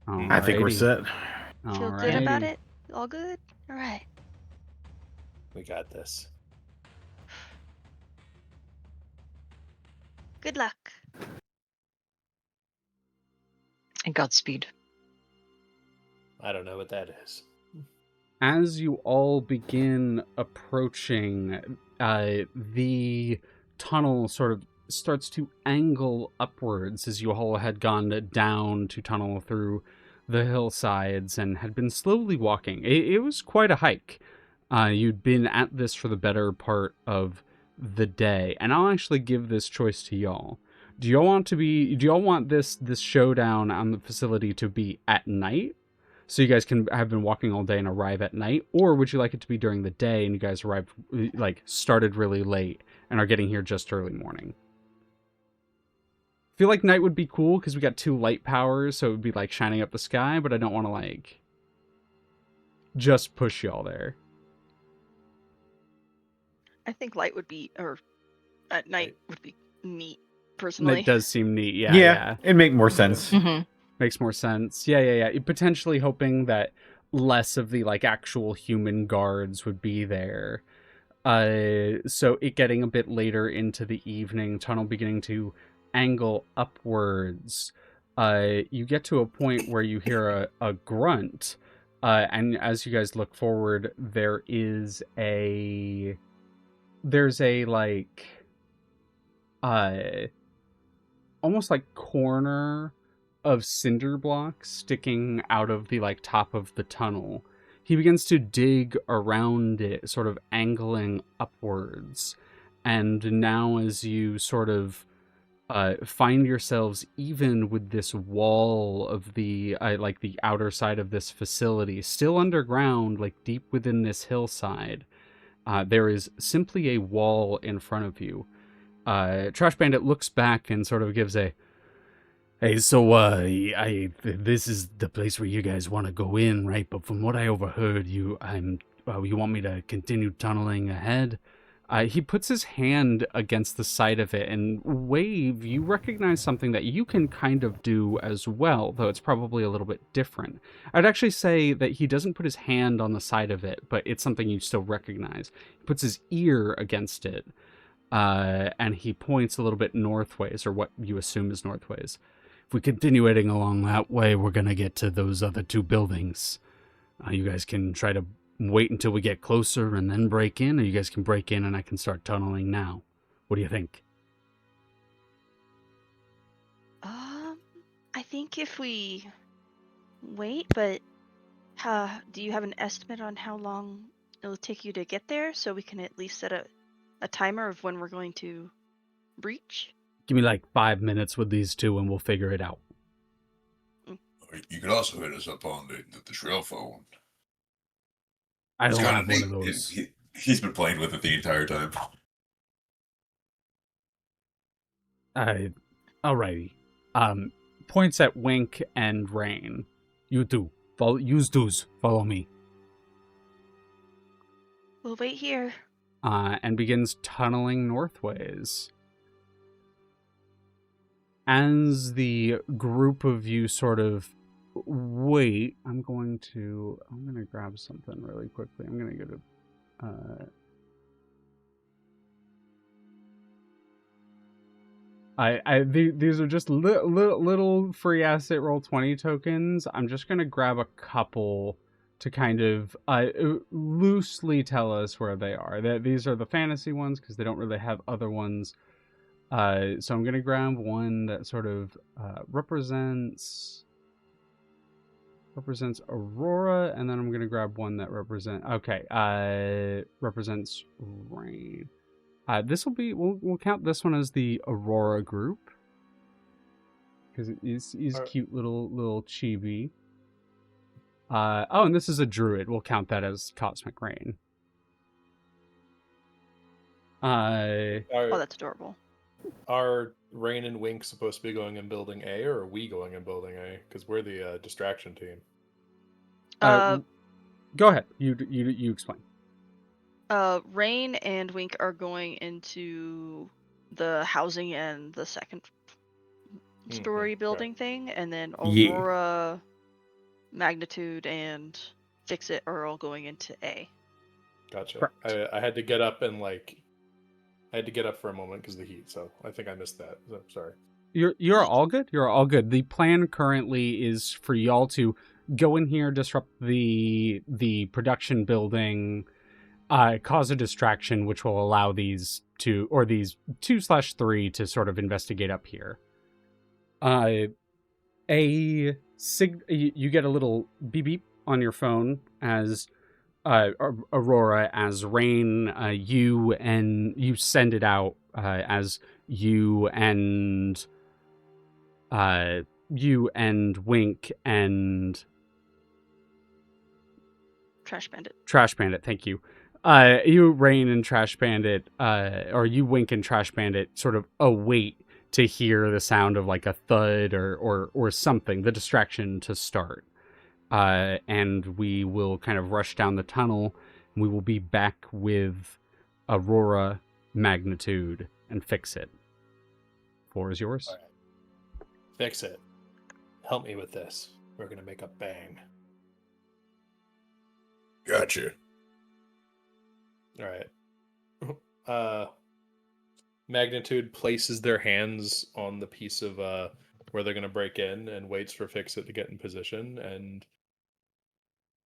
I think we're Alrighty. set. Feel good about Alrighty. it? All good? All right. We got this. Good luck. And Godspeed. I don't know what that is. As you all begin approaching, the tunnel sort of starts to angle upwards as you all had gone down to tunnel through the hillsides and had been slowly walking. It was quite a hike. You'd been at this for the better part of the day, and I'll actually give this choice to y'all. Do y'all want this showdown on the facility to be at night? So you guys can have been walking all day and arrive at night, or would you like it to be during the day and you guys arrived, like, started really late and are getting here just early morning? I feel like night would be cool because we got 2 light powers, so it would be like shining up the sky, but I don't want to like just push y'all there. I think light would be, or at night would be neat, And personally. it does seem neat, yeah. It'd make more sense. Mm-hmm. Makes more sense. Yeah. Potentially hoping that less of the like actual human guards would be there. So it getting a bit later into the evening, tunnel beginning to angle upwards. You get to a point where you hear a grunt. And as you guys look forward, there's a like almost like corner of cinder blocks sticking out of the like top of the tunnel. He begins to dig around it, sort of angling upwards. And now as you sort of find yourselves even with this wall of the like the outer side of this facility, still underground, like deep within this hillside, there is simply a wall in front of you. Trash Bandit looks back and sort of gives a, "Hey, so this is the place where you guys want to go in, right? But from what I overheard, you want me to continue tunneling ahead?" He puts his hand against the side of it, and Wave, you recognize something that you can kind of do as well, though it's probably a little bit different. I'd actually say that he doesn't put his hand on the side of it, but it's something you still recognize. He puts his ear against it, and he points a little bit northways, or what you assume is northways. "If we continue heading along that way, we're going to get to those other 2 buildings. You guys can try to wait until we get closer and then break in, or you guys can break in and I can start tunneling now. What do you think?" I think if we wait, but do you have an estimate on how long it'll take you to get there, so we can at least set a timer of when we're going to breach? Give me like 5 minutes with these two and we'll figure it out. You can also hit us up on the trail phone. I It's don't kind have of one neat. of those. He's been playing with it the entire time. Alrighty. Points at Wink and Rain. You two. Use those. Follow me. We'll wait here. And begins tunneling northways. As the group of you sort of wait, I'm gonna grab something really quickly. I'm gonna go to these are just little free asset roll 20 tokens. I'm just gonna grab a couple to kind of loosely tell us where they are. These are the fantasy ones because they don't really have other ones. So I'm gonna grab one that sort of represents Aurora, and then I'm gonna grab one that represents Rain. This will be we'll count this one as the Aurora group because he's cute little chibi. And this is a druid. We'll count that as Cosmic Rain. That's adorable. Are Rain and Wink supposed to be going in building A, or are we going in building A? Because we're the distraction team. Go ahead. You explain. Rain and Wink are going into the housing and the second story building thing, and then Aurora, Magnitude, and Fix It are all going into A. Gotcha. I had to get up and I had to get up for a moment because of the heat, so I think I missed that. So, sorry. You're all good. You're all good. The plan currently is for y'all to go in here, disrupt the production building, cause a distraction, which will allow these 2/3 to sort of investigate up here. You get a little beep beep on your phone as Aurora, as Rain, you send it out as you and Wink and Trash Bandit, thank you. You, Rain, and Trash Bandit, or you, Wink, and Trash Bandit sort of await to hear the sound of like a thud or something, the distraction to start. And we will kind of rush down the tunnel. And we will be back with Aurora, Magnitude, and Fix It. Floor is yours. Right. Fix It. Help me with this. We're going to make a bang. Gotcha. All right. Magnitude places their hands on the piece of where they're going to break in and waits for Fix It to get in position. And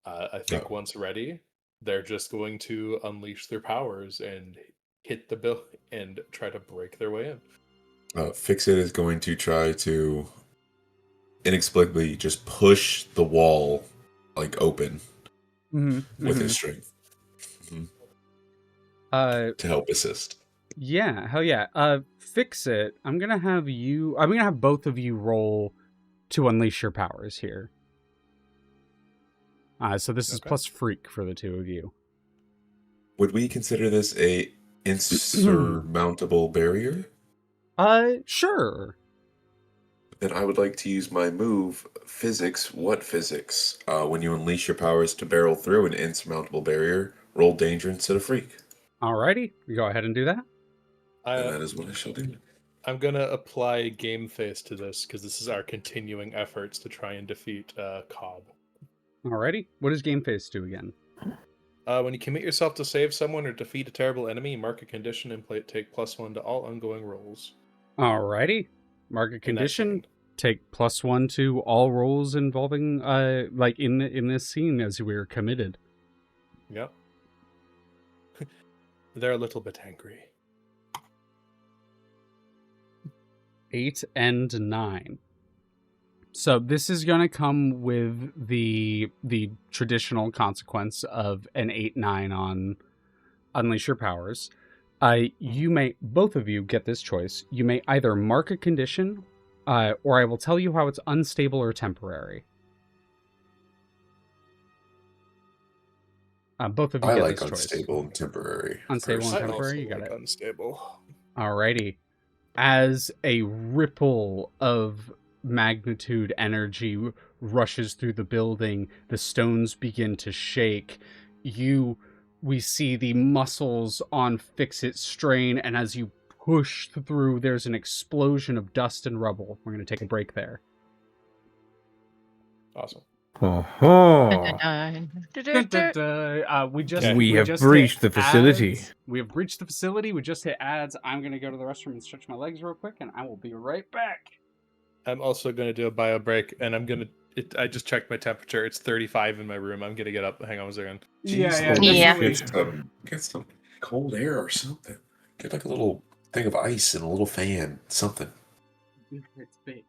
I think once ready, they're just going to unleash their powers and hit the bill and try to break their way in. Fix It is going to try to inexplicably just push the wall open with his strength to help assist. Yeah, hell yeah. Fix It. I'm gonna have both of you roll to unleash your powers here. So this is plus freak for the two of you. Would we consider this a insurmountable barrier? Sure. Then I would like to use my move, Physics. What physics? When you unleash your powers to barrel through an insurmountable barrier, roll danger instead of freak. Alrighty, go ahead and do that. And that is what I shall do. I'm going to apply Game Face to this because this is our continuing efforts to try and defeat Cobb. Alrighty, what does Game Face do again? When you commit yourself to save someone or defeat a terrible enemy, mark a condition and take +1 to all ongoing rolls. Alrighty, mark a condition, take +1 to all rolls involving in this scene as we're committed. Yep. They're a little bit angry. 8 and 9. So this is going to come with the traditional consequence of an 8-9 on Unleash Your Powers. You may, both of you get this choice. You may either mark a condition, or I will tell you how it's unstable or temporary. Both of you I get like this choice. unstable and temporary. Unstable and I temporary, also you got like it. unstable. Alrighty. As a ripple of magnitude energy rushes through the building, the stones begin to shake. We see the muscles on Fix-It strain, and as you push through, there's an explosion of dust and rubble. We're going to take a break there. Awesome. We have just breached hit the facility. ads. We have breached the facility. We just hit ads. I'm going to go to the restroom and stretch my legs real quick, and I will be right back. I'm also going to do a bio break, and I'm going to... I just checked my temperature. It's 35 in my room. I'm going to get up. Hang on a second. Jeez, Yeah. Get some cold air or something. Get like a little thing of ice and a little fan, something. It's big.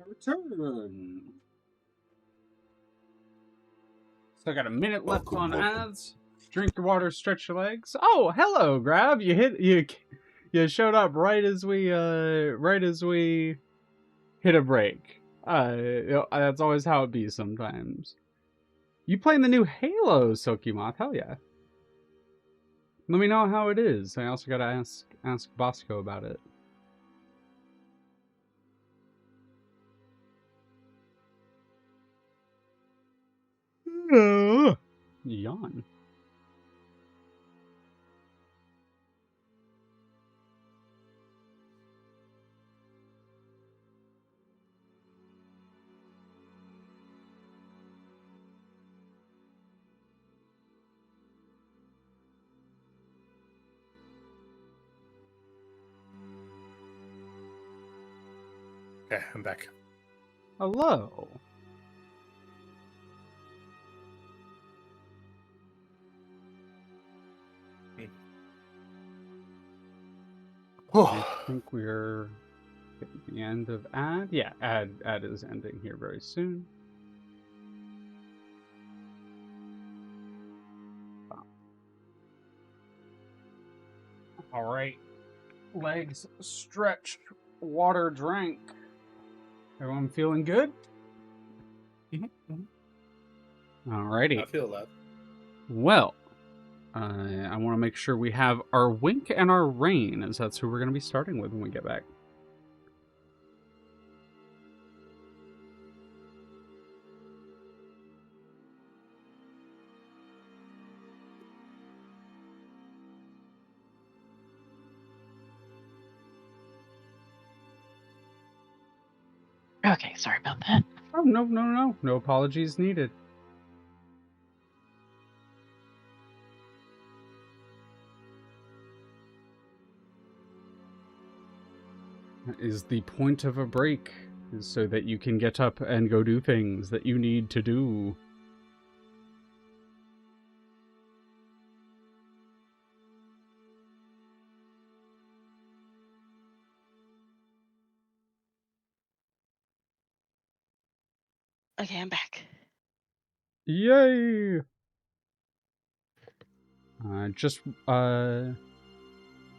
Return. So I got a minute left on ads. Drink your water, stretch your legs. Oh, hello, Grab. You showed up right as we hit a break. That's always how it be sometimes. You playing the new Halo, Silky Moth? Hell yeah. Let me know how it is. I also gotta ask Bosco about it. Yawn. Okay, I'm back. Hello. I think we're at the end of ad. Yeah, ad is ending here very soon. All right, legs stretched, water drank. Everyone feeling good? Alrighty. I feel that. Well, I want to make sure we have our Wink and our Rain, as that's who we're going to be starting with when we get back. Okay, sorry about that. Oh, no. No apologies needed. That is the point of a break, is so that you can get up and go do things that you need to do. Okay, I'm back. Yay!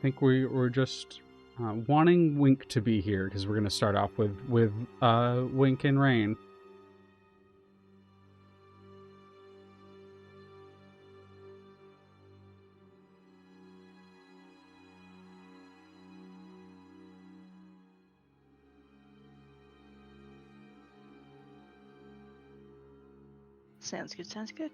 Think we were just wanting Wink to be here, because we're going to start off with Wink and Rain. Sounds good, sounds good.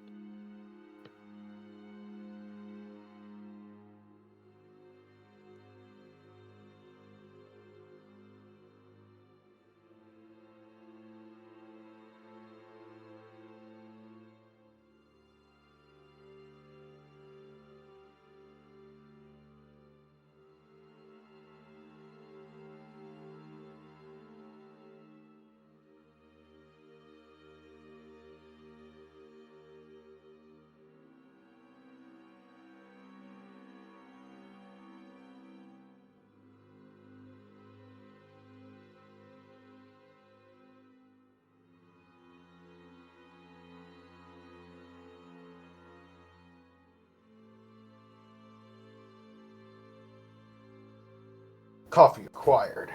Coffee acquired.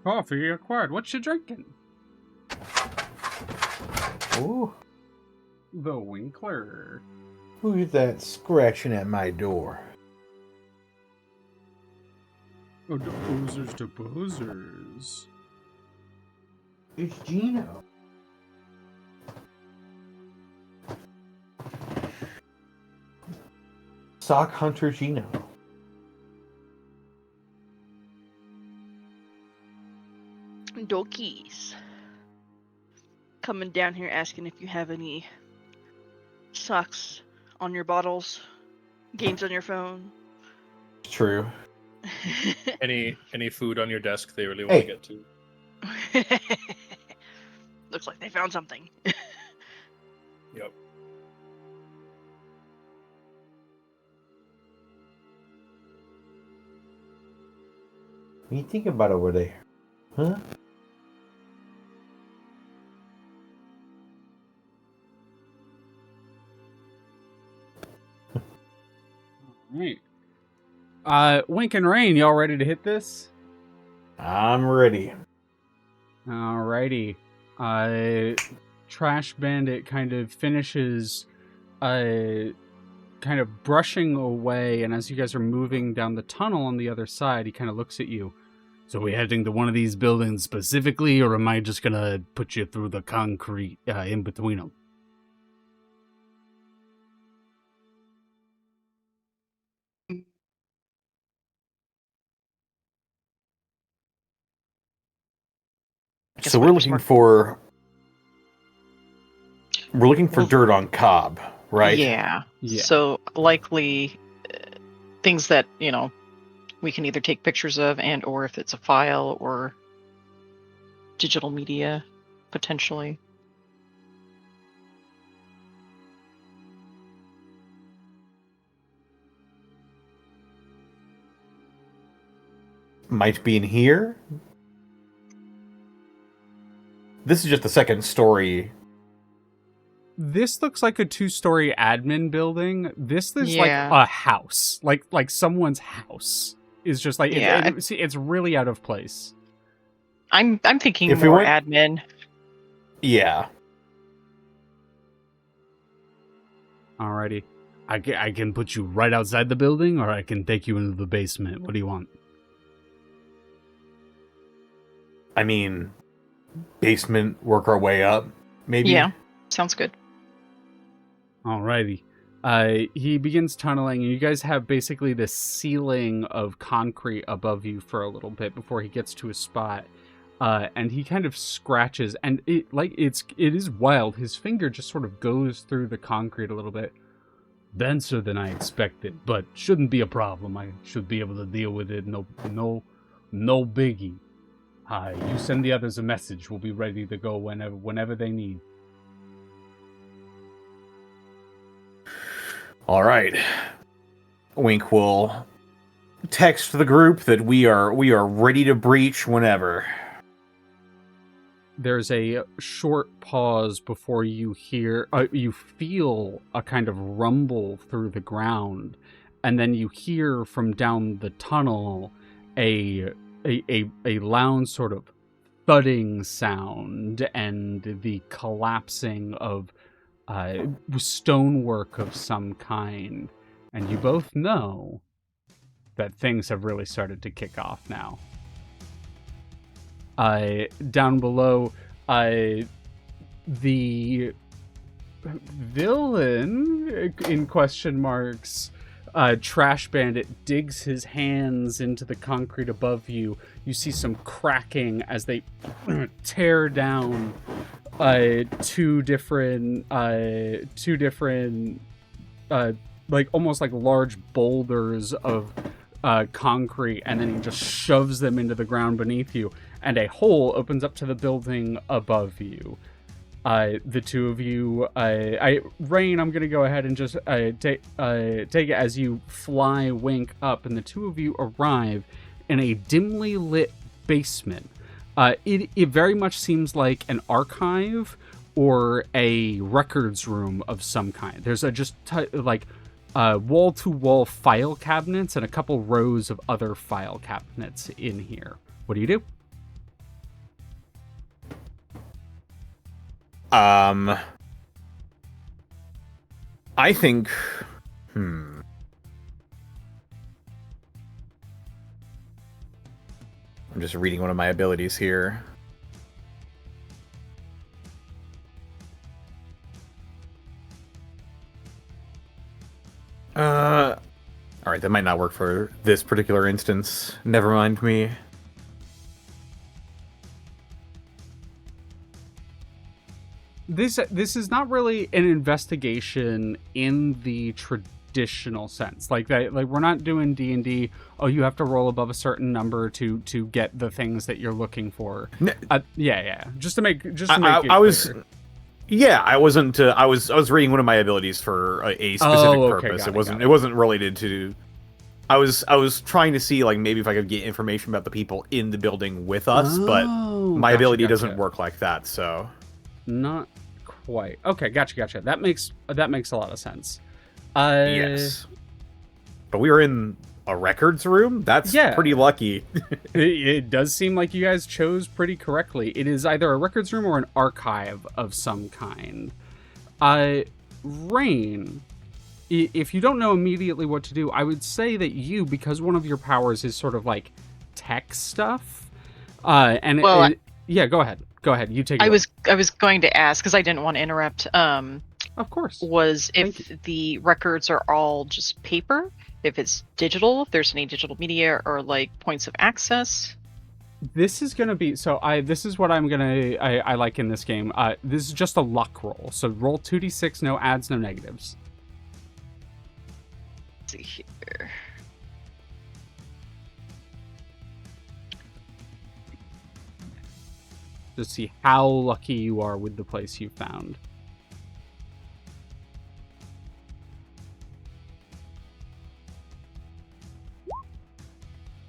Coffee acquired. What you drinking? Ooh, The Winkler. who's that scratching at my door? Oh, the boozers to boozers. It's Gino. Sock Hunter Gino. Dokies. Coming down here asking if you have any socks on your bottles, games on your phone. True. Any food on your desk they really want to Hey. get to? Looks like they found something. Yep. What are you thinking about over there? Huh? Right. Wink and Rain, y'all ready to hit this? I'm ready. Alrighty. Trash Bandit kind of finishes kind of brushing away, and as you guys are moving down the tunnel on the other side, he kind of looks at you. So we heading to one of these buildings specifically, or am I just gonna put you through the concrete in between them? guess So we're whatever's looking more- for Well- dirt on Cobb, right? Yeah. Yeah. So likely things that, we can either take pictures of and or if it's a file or digital media, potentially. Might be in here. This is just the second story. This looks like a 2-story admin building. This is Yeah. like a house, like someone's house. Is just like Yeah. it's really out of place. I'm thinking If we more went- admin. Yeah. Alrighty, I can put you right outside the building, or I can take you into the basement. What do you want? I mean, basement, work our way up, maybe? Yeah. Sounds good. Alrighty. He begins tunneling, and you guys have basically this ceiling of concrete above you for a little bit before he gets to a spot. And he kind of scratches, and it is wild. His finger just sort of goes through the concrete a little bit. Denser than I expected, but shouldn't be a problem. I should be able to deal with it. No biggie. You send the others a message. We'll be ready to go whenever they need. All right. Wink will text the group that we are ready to breach whenever. There's a short pause before you feel a kind of rumble through the ground, and then you hear from down the tunnel a loud sort of thudding sound and the collapsing of stonework of some kind, and you both know that things have really started to kick off now. Down below, the villain in question marks, Trash Bandit, digs his hands into the concrete above you. You see some cracking as they tear down two different like almost like large boulders of concrete, and then he just shoves them into the ground beneath you, and a hole opens up to the building above you. The two of you, Rain, I'm gonna go ahead and just take it as you fly Wink up, and the two of you arrive in a dimly lit basement. It very much seems like an archive or a records room of some kind. There's wall-to-wall file cabinets and a couple rows of other file cabinets in here. What do you do? I think, I'm just reading one of my abilities here. All right, that might not work for this particular instance. Never mind me. This is not really an investigation in the traditional sense. Like we're not doing D&D. Oh, you have to roll above a certain number to get the things that you're looking for. Yeah. Just to make it clear. Yeah, I wasn't. I was reading one of my abilities for a specific purpose. It wasn't related to. I was trying to see like maybe if I could get information about the people in the building with us, but my ability doesn't work like that. So not quite. Okay, gotcha. That makes a lot of sense. Yes, but we were in a records room. That's pretty lucky. It does seem like you guys chose pretty correctly. It is either a records room or an archive of some kind. Rain, if you don't know immediately what to do, I would say that you, because one of your powers is sort of like tech stuff, go ahead. You take it. I was going to ask because I didn't want to interrupt. Of course. Was if the records are all just paper? If it's digital, if there's any digital media or like points of access. This is gonna be this is what I like in this game. This is just a luck roll. So roll 2d6, no adds, no negatives. Let's see here. To see how lucky you are with the place you found.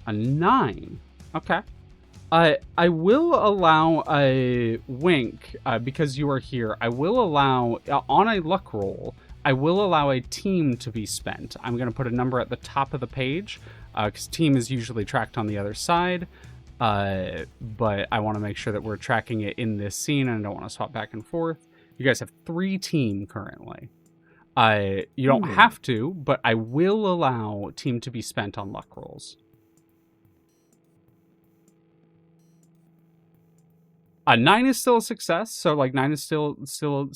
A 9. Okay. I will allow a Wink, because you are here. I will allow, on a luck roll, I will allow a team to be spent. I'm going to put a number at the top of the page, because team is usually tracked on the other side. But I want to make sure that we're tracking it in this scene, and I don't want to swap back and forth. You guys have 3 team currently. You don't have to, but I will allow team to be spent on luck rolls. A 9 is still a success, so like 9 is still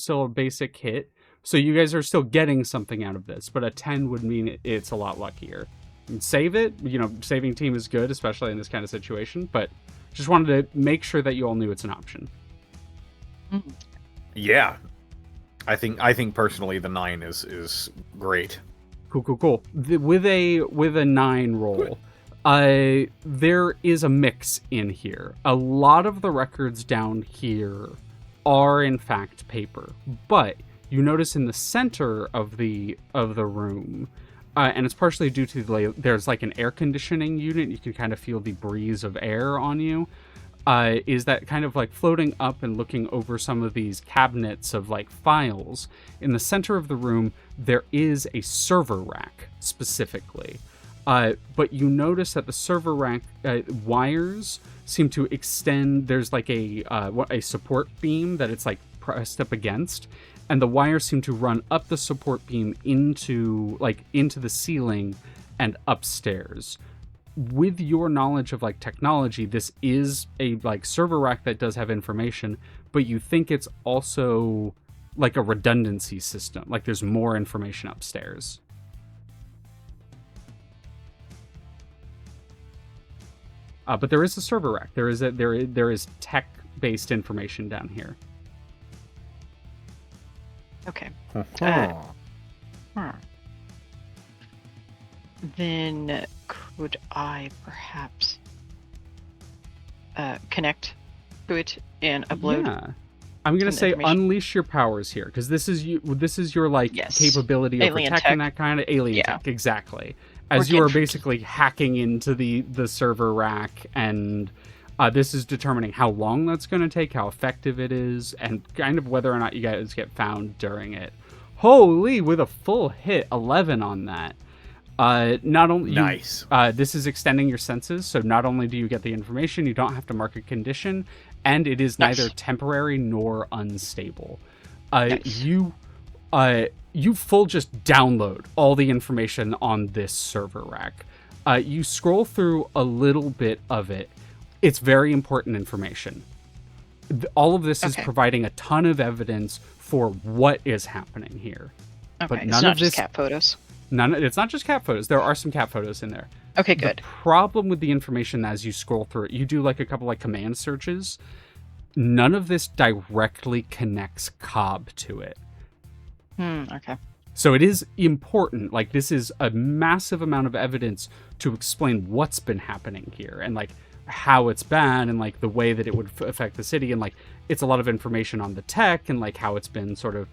a basic hit. So you guys are still getting something out of this, but a 10 would mean it's a lot luckier. And save it, saving team is good, especially in this kind of situation, but just wanted to make sure that you all knew it's an option. Yeah. I think personally the 9 is great. Cool. With a 9 roll, there is a mix in here. A lot of the records down here are in fact paper, but you notice in the center of the room, and it's partially due to there's like an air conditioning unit. You can kind of feel the breeze of air on you. is that kind of like floating up and looking over some of these cabinets of like files. In the center of the room, there is a server rack specifically. But you notice that the server rack wires seem to extend. There's like a support beam that it's like pressed up against, and the wires seem to run up the support beam into the ceiling and upstairs. With your knowledge of like technology, this is a like server rack that does have information, but you think it's also like a redundancy system. Like there's more information upstairs. But there is a server rack. There is tech-based information down here. Okay. Then could I perhaps connect to it and upload? Yeah. I'm gonna say unleash your powers here, because this is your like capability of protecting that kind of alien tech. Exactly. As you are basically hacking into the server rack, and this is determining how long that's going to take, how effective it is, and kind of whether or not you guys get found during it. Holy, with a full hit, 11 on that. Not only nice. This is extending your senses, so not only do you get the information, you don't have to mark a condition, and it is neither temporary nor unstable. You full just download all the information on this server rack. You scroll through a little bit of it. It's very important information. All of this is providing a ton of evidence for what is happening here. Okay, but it's not just cat photos. It's not just cat photos. There are some cat photos in there. Okay, good. The problem with the information as you scroll through it, you do like a couple like command searches. None of this directly connects Cobb to it. Okay. So it is important. Like, this is a massive amount of evidence to explain what's been happening here and like how it's been and like the way that it would affect the city, and like it's a lot of information on the tech and like how it's been sort of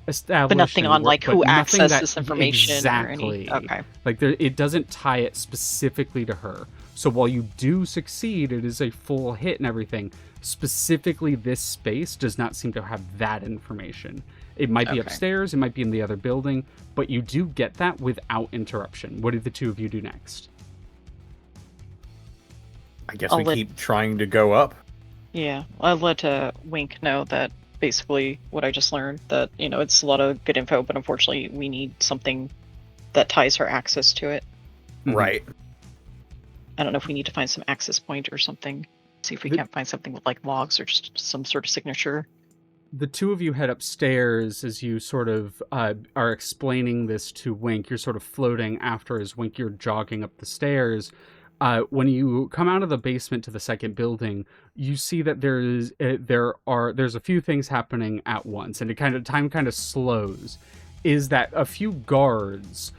established. But nothing on like who accessed this information. Exactly. Or any... Okay. Like it doesn't tie it specifically to her. So while you do succeed, it is a full hit and everything. Specifically, this space does not seem to have that information. It might be upstairs, it might be in the other building, but you do get that without interruption. What do the two of you do next? I guess we keep trying to go up. Yeah, I'll let Wink know that basically what I just learned, that, you know, it's a lot of good info, but unfortunately we need something that ties her access to it. Right. I don't know if we need to find some access point or something. See if we can't find something with like logs or just some sort of signature. The two of you head upstairs as you sort of are explaining this to Wink. You're sort of floating after as Wink, you're jogging up the stairs. When you come out of the basement to the second building, you see that there's a few things happening at once, and time kind of slows. Is that a few guards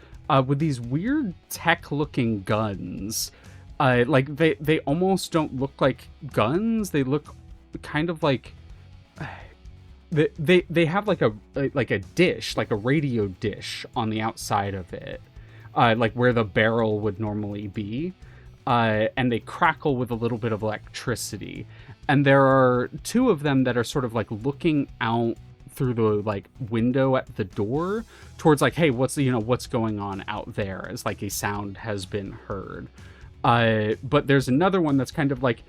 with these weird tech-looking guns? Like they almost don't look like guns. They look kind of like they have like a dish, like a radio dish on the outside of it, like where the barrel would normally be. And they crackle with a little bit of electricity. And there are two of them that are sort of like looking out through the like window at the door towards like, hey, what's going on out there, as like a sound has been heard. But there's another one that's kind of like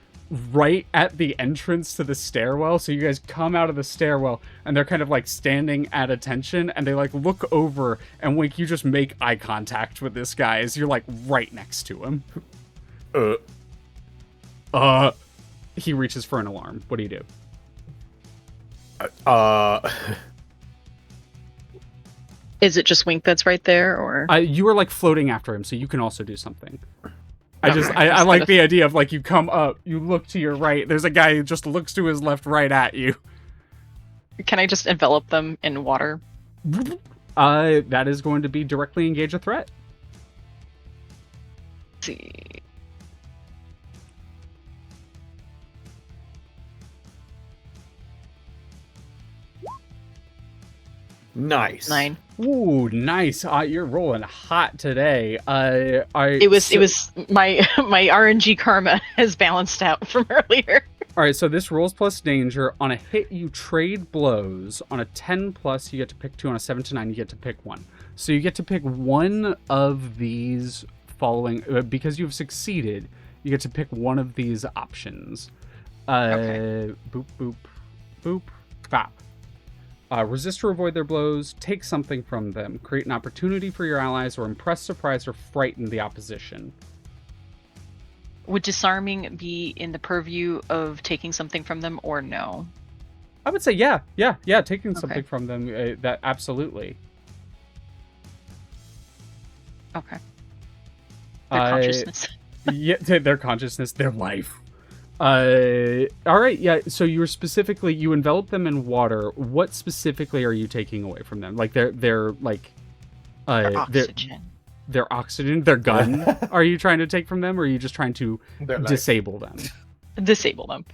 right at the entrance to the stairwell. So you guys come out of the stairwell and they're kind of like standing at attention, and they like look over, and Wink, you just make eye contact with this guy as you're like right next to him. He reaches for an alarm. What do you do? Is it just Wink that's right there, or? You are like floating after him, so you can also do something. I like the idea of like you come up, you look to your right, there's a guy who just looks to his left right at you. Can I just envelop them in water? That is going to be directly engage a threat. Let's see. Nice. 9. Ooh, nice. You're rolling hot today. It was my RNG karma has balanced out from earlier. All right, so this rolls plus danger. On a hit, you trade blows. On a 10 plus, you get to pick 2. On a 7 to 9, you get to pick 1. So you get to pick one of these following. Because you've succeeded, you get to pick one of these options. Okay. Boop, boop, boop, bop. Resist or avoid their blows. Take something from them. Create an opportunity for your allies, or impress, surprise, or frighten the opposition. Would disarming be in the purview of taking something from them, or no? I would say yeah. Taking something from them, that absolutely. Okay. Their consciousness. Yeah, their consciousness, their life. All right, yeah. So you envelop them in water. What specifically are you taking away from them? Like their like, Their oxygen. Their oxygen, their gun. Are you trying to take from them, or are you just trying to disable them? Disable them.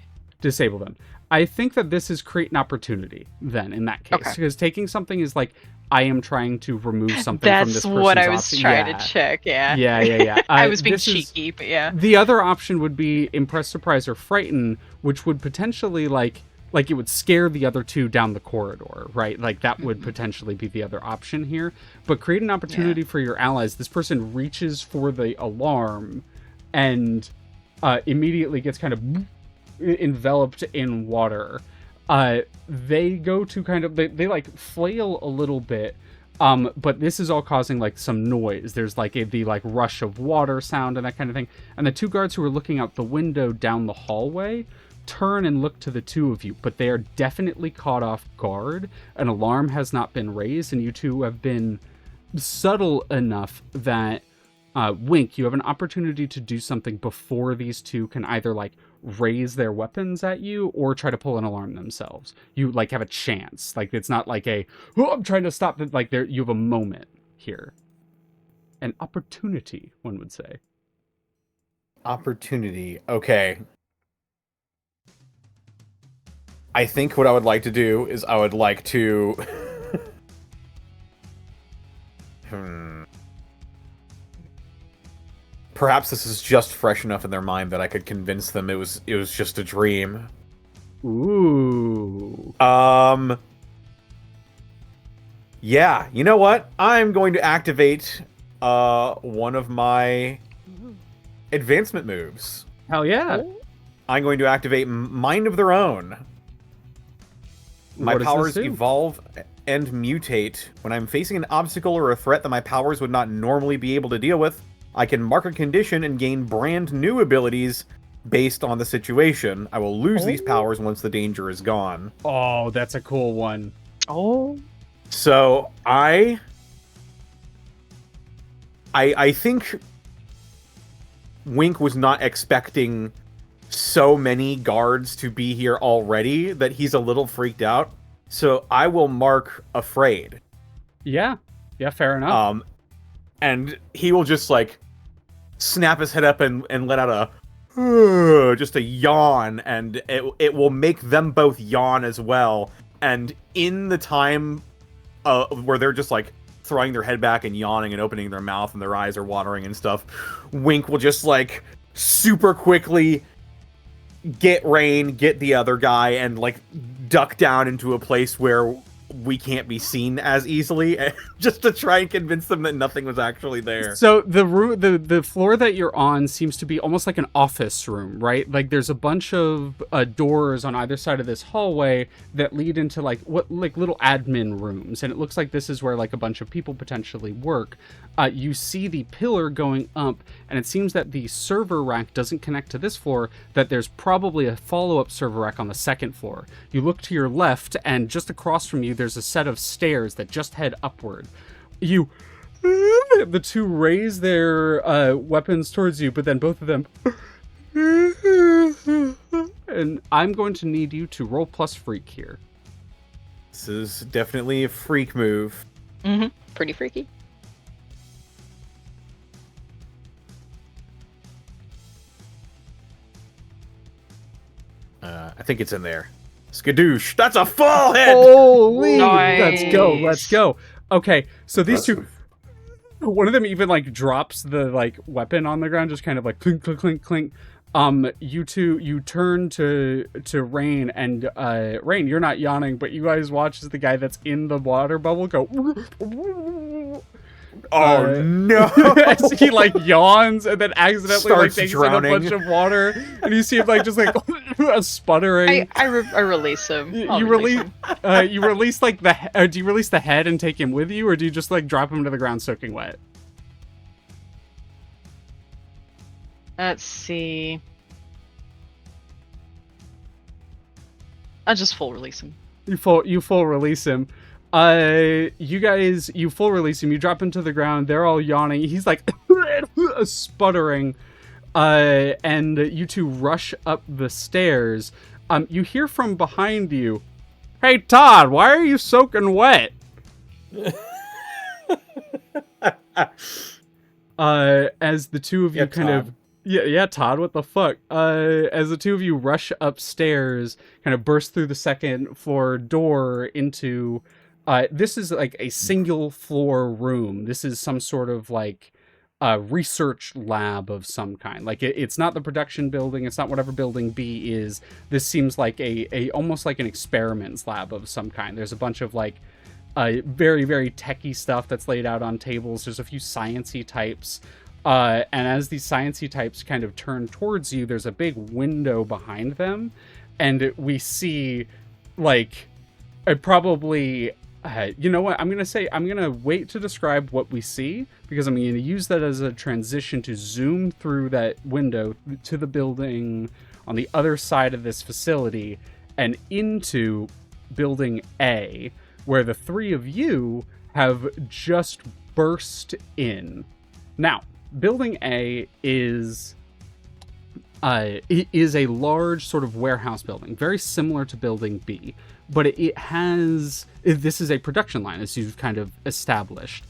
Disable them. I think that this is create an opportunity. Then, in that case, because taking something is like, I am trying to remove something from this person's That's what I was trying to check. Yeah. Yeah. I was being cheeky, but yeah. The other option would be impress, surprise, or frighten, which would potentially like it would scare the other two down the corridor, right? Like that would potentially be the other option here. But create an opportunity for your allies. This person reaches for the alarm and immediately gets kind of enveloped in water. They go to kind of, they like flail a little bit. But this is all causing like some noise. There's like the like rush of water sound and that kind of thing. And the two guards who are looking out the window down the hallway turn and look to the two of you, but they are definitely caught off guard. An alarm has not been raised, and you two have been subtle enough that Wink, you have an opportunity to do something before these two can either like raise their weapons at you or try to pull an alarm themselves. You like have a chance. Like it's not like I'm trying to stop it. Like you have a moment here. An opportunity, one would say. Opportunity. Okay. I think what I would like to do is I would like to Perhaps this is just fresh enough in their mind that I could convince them it was just a dream. Ooh. Yeah, you know what? I'm going to activate one of my advancement moves. Hell yeah. I'm going to activate Mind of Their Own. My powers evolve and mutate. When I'm facing an obstacle or a threat that my powers would not normally be able to deal with, I can mark a condition and gain brand new abilities based on the situation. I will lose these powers once the danger is gone. Oh, that's a cool one. Oh. So I think Wink was not expecting so many guards to be here already that he's a little freaked out. So I will mark afraid. Yeah, fair enough. And he will just like snap his head up and let out just a yawn, and it will make them both yawn as well. And in the time where they're just like throwing their head back and yawning and opening their mouth and their eyes are watering and stuff, Wink will just like super quickly get Rain, get the other guy, and like duck down into a place where we can't be seen as easily, just to try and convince them that nothing was actually there. So the floor that you're on seems to be almost like an office room, right? Like there's a bunch of doors on either side of this hallway that lead into like little admin rooms, and it looks like this is where like a bunch of people potentially work. You see the pillar going up, and it seems that the server rack doesn't connect to this floor, that there's probably a follow-up server rack on the second floor. You look to your left, and just across from you there's a set of stairs that just head upward. The two raise their weapons towards you, but then both of them and I'm going to need you to roll plus freak here. This is definitely a freak move. Mm-hmm. Pretty freaky. I think it's in there. Skadoosh. That's a full hit! Holy! Nice. Let's go. Okay, so these two, one of them even like drops the like weapon on the ground, just kind of like clink, clink, clink, clink. You turn to Rain, and Rain, you're not yawning, but you guys watch as the guy that's in the water bubble go. Oh no! As he like yawns and then accidentally Starts takes drowning. in a bunch of water, and you see him like just like sputtering. I release him. You release you release like the do you release the head and take him with you, or do you just like drop him to the ground soaking wet? Let's see. I'll just full release him. You full release him. You full release him. You drop him to the ground. They're all yawning. He's like sputtering. And you two rush up the stairs. You hear from behind you, "Hey Todd, why are you soaking wet?" As the two of you Yeah, Todd, what the fuck? As the two of you rush upstairs, kind of burst through the second floor door into, this is like a single floor room. This is some sort of like research lab of some kind. Like it's not the production building. It's not whatever building B is. This seems like a almost like an experiments lab of some kind. There's a bunch of like very, very techie stuff that's laid out on tables. There's a few sciencey types. And as these sciencey types kind of turn towards you, there's a big window behind them, and we see, like, probably, you know what, I'm gonna wait to describe what we see, because I'm gonna use that as a transition to zoom through that window to the building on the other side of this facility, and into building A, where the three of you have just burst in. Now, Building A is a large sort of warehouse building, very similar to Building B, but this is a production line, as you've kind of established.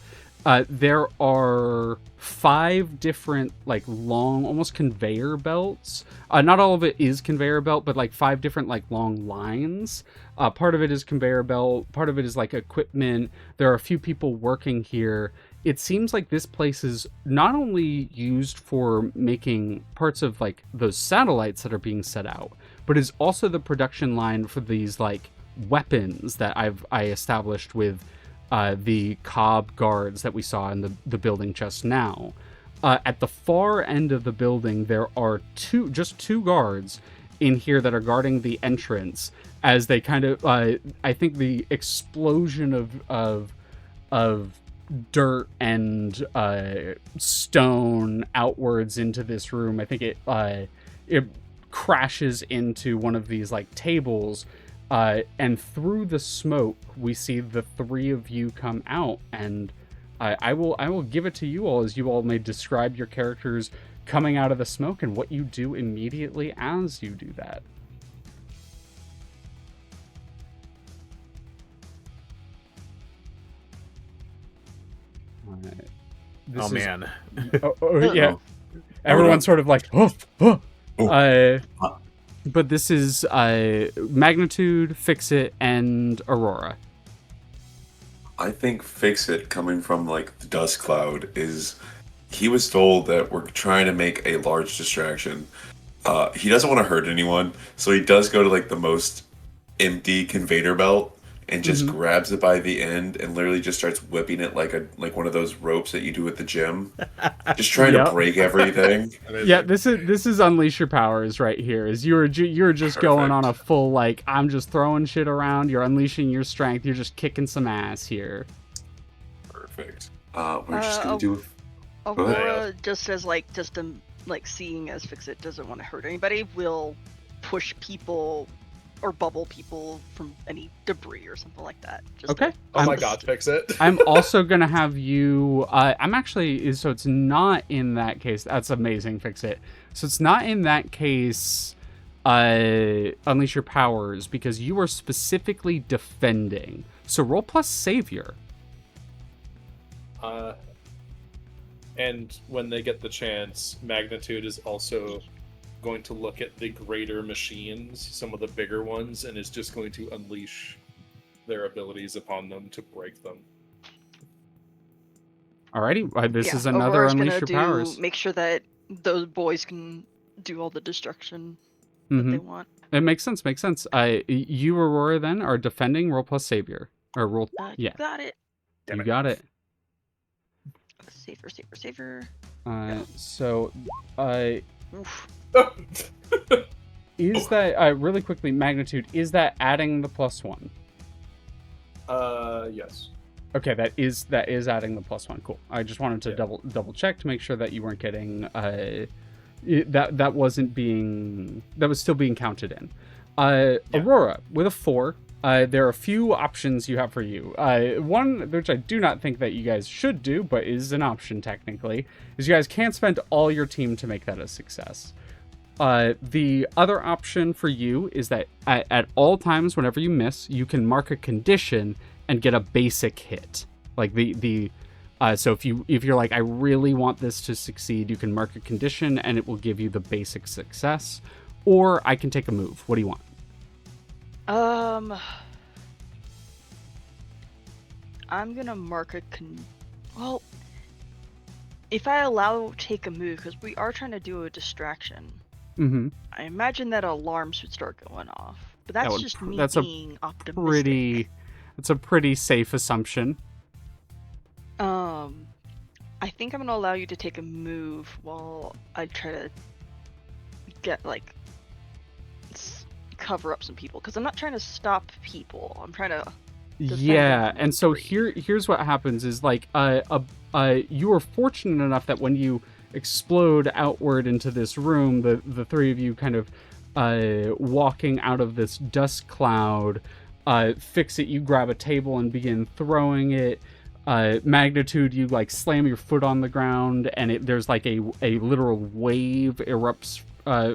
There are 5 different, like, long, almost conveyor belts. Not all of it is conveyor belt, but like 5 different, like, long lines. Part of it is conveyor belt, part of it is like equipment. There are a few people working here. It seems like this place is not only used for making parts of like those satellites that are being set out, but is also the production line for these like weapons that I established with the Cobb guards that we saw in the building just now. At the far end of the building, there are just two guards in here that are guarding the entrance as they kind of, I think the explosion of dirt and stone outwards into this room, I think it crashes into one of these like tables, and through the smoke we see the three of you come out, and I will give it to you all as you all may describe your characters coming out of the smoke and what you do immediately as you do that. Man. Yeah. Everyone's sort of like, but this is Magnitude, Fix-It, and Aurora. I think Fix-It, coming from like the dust cloud, is he was told that we're trying to make a large distraction. He doesn't want to hurt anyone, so he does go to like the most empty conveyor belt and just grabs it by the end and literally just starts whipping it like one of those ropes that you do at the gym, just trying to break everything. Yeah, this is Unleash Your Powers right here. Is you're just going on a full like, I'm just throwing shit around. You're unleashing your strength. You're just kicking some ass here. Perfect. We're just gonna do. Aurora, just seeing as Fix-It doesn't want to hurt anybody, will push people or bubble people from any debris or something like that. Okay. Oh my god, Fix-It. I'm also gonna have you. So it's not in that case. That's amazing, Fix-It. So it's not in that case. Unleash your powers, because you are specifically defending. So roll plus savior. And when they get the chance, Magnitude is also going to look at the greater machines, some of the bigger ones, and is just going to unleash their abilities upon them to break them. Alrighty, this is another Aurora's Unleash Your Powers. Make sure that those boys can do all the destruction that they want. It makes sense. Makes sense. You, Aurora, then are defending. Roll plus savior or roll. You got it. You got it. Saver. So, Oof. is that really quickly? Magnitude, is that adding the +1? Yes. Okay, that is adding the +1. Cool. I just wanted to double check to make sure that you weren't getting that was still being counted in. Aurora with a 4. There are a few options you have for you. One, which I do not think that you guys should do, but is an option technically, is you guys can't spend all your team to make that a success. The other option for you is that at all times, whenever you miss, you can mark a condition and get a basic hit. Like so if you're like, I really want this to succeed, you can mark a condition and it will give you the basic success. Or I can take a move. What do you want? I'm gonna mark well, if I allow take a move, because we are trying to do a distraction. I imagine that alarms would start going off, but that's just me being optimistic. That's a pretty safe assumption. I think I'm gonna allow you to take a move while I try to get cover up some people, because I'm not trying to stop people. I'm trying to. And so here's what happens is you are fortunate enough that when you explode outward into this room, the three of you kind of walking out of this dust cloud, Fix It, you grab a table and begin throwing it. Magnitude, you slam your foot on the ground and there's a literal wave erupts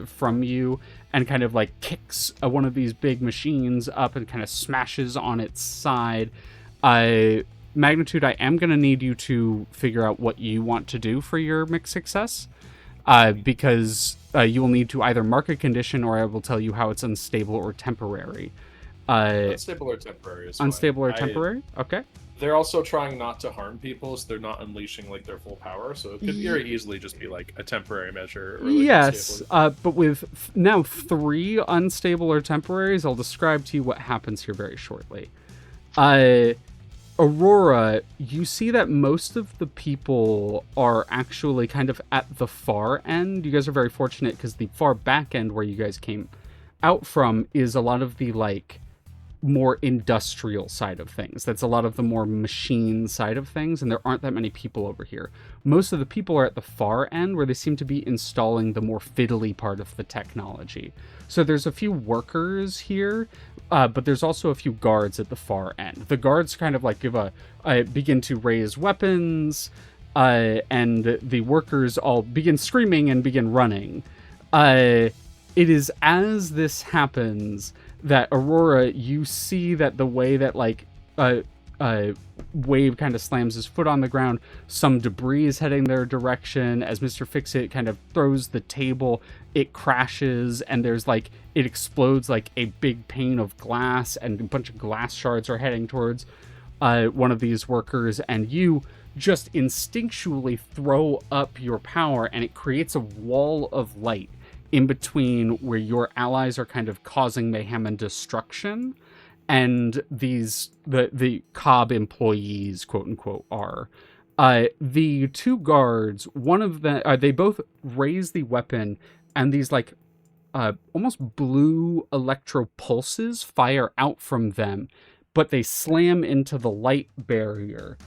from you and kind of kicks one of these big machines up and kind of smashes on its side. Magnitude, I am going to need you to figure out what you want to do for your mixed success, because you will need to either mark a condition or I will tell you how it's unstable or temporary. Unstable or temporary is fine. Unstable or temporary? Okay. They're also trying not to harm people, so they're not unleashing their full power. So it could very easily just be a temporary measure. Or yes, but with now 3 unstable or temporaries, I'll describe to you what happens here very shortly. Aurora, you see that most of the people are actually kind of at the far end. You guys are very fortunate because the far back end where you guys came out from is a lot of the more industrial side of things. That's a lot of the more machine side of things, and there aren't that many people over here. Most of the people are at the far end where they seem to be installing the more fiddly part of the technology. So there's a few workers here, but there's also a few guards at the far end. The guards kind of begin to raise weapons, and the workers all begin screaming and begin running. It is as this happens that Aurora, you see that the way that Wave kind of slams his foot on the ground, some debris is heading their direction. As Mr. Fix-It kind of throws the table, it crashes and there's it explodes a big pane of glass, and a bunch of glass shards are heading towards one of these workers, and you just instinctually throw up your power and it creates a wall of light in between where your allies are kind of causing mayhem and destruction, and the Cobb employees, quote unquote, are. The 2 guards, one of them, they both raise the weapon, and these almost blue electro pulses fire out from them, but they slam into the light barrier.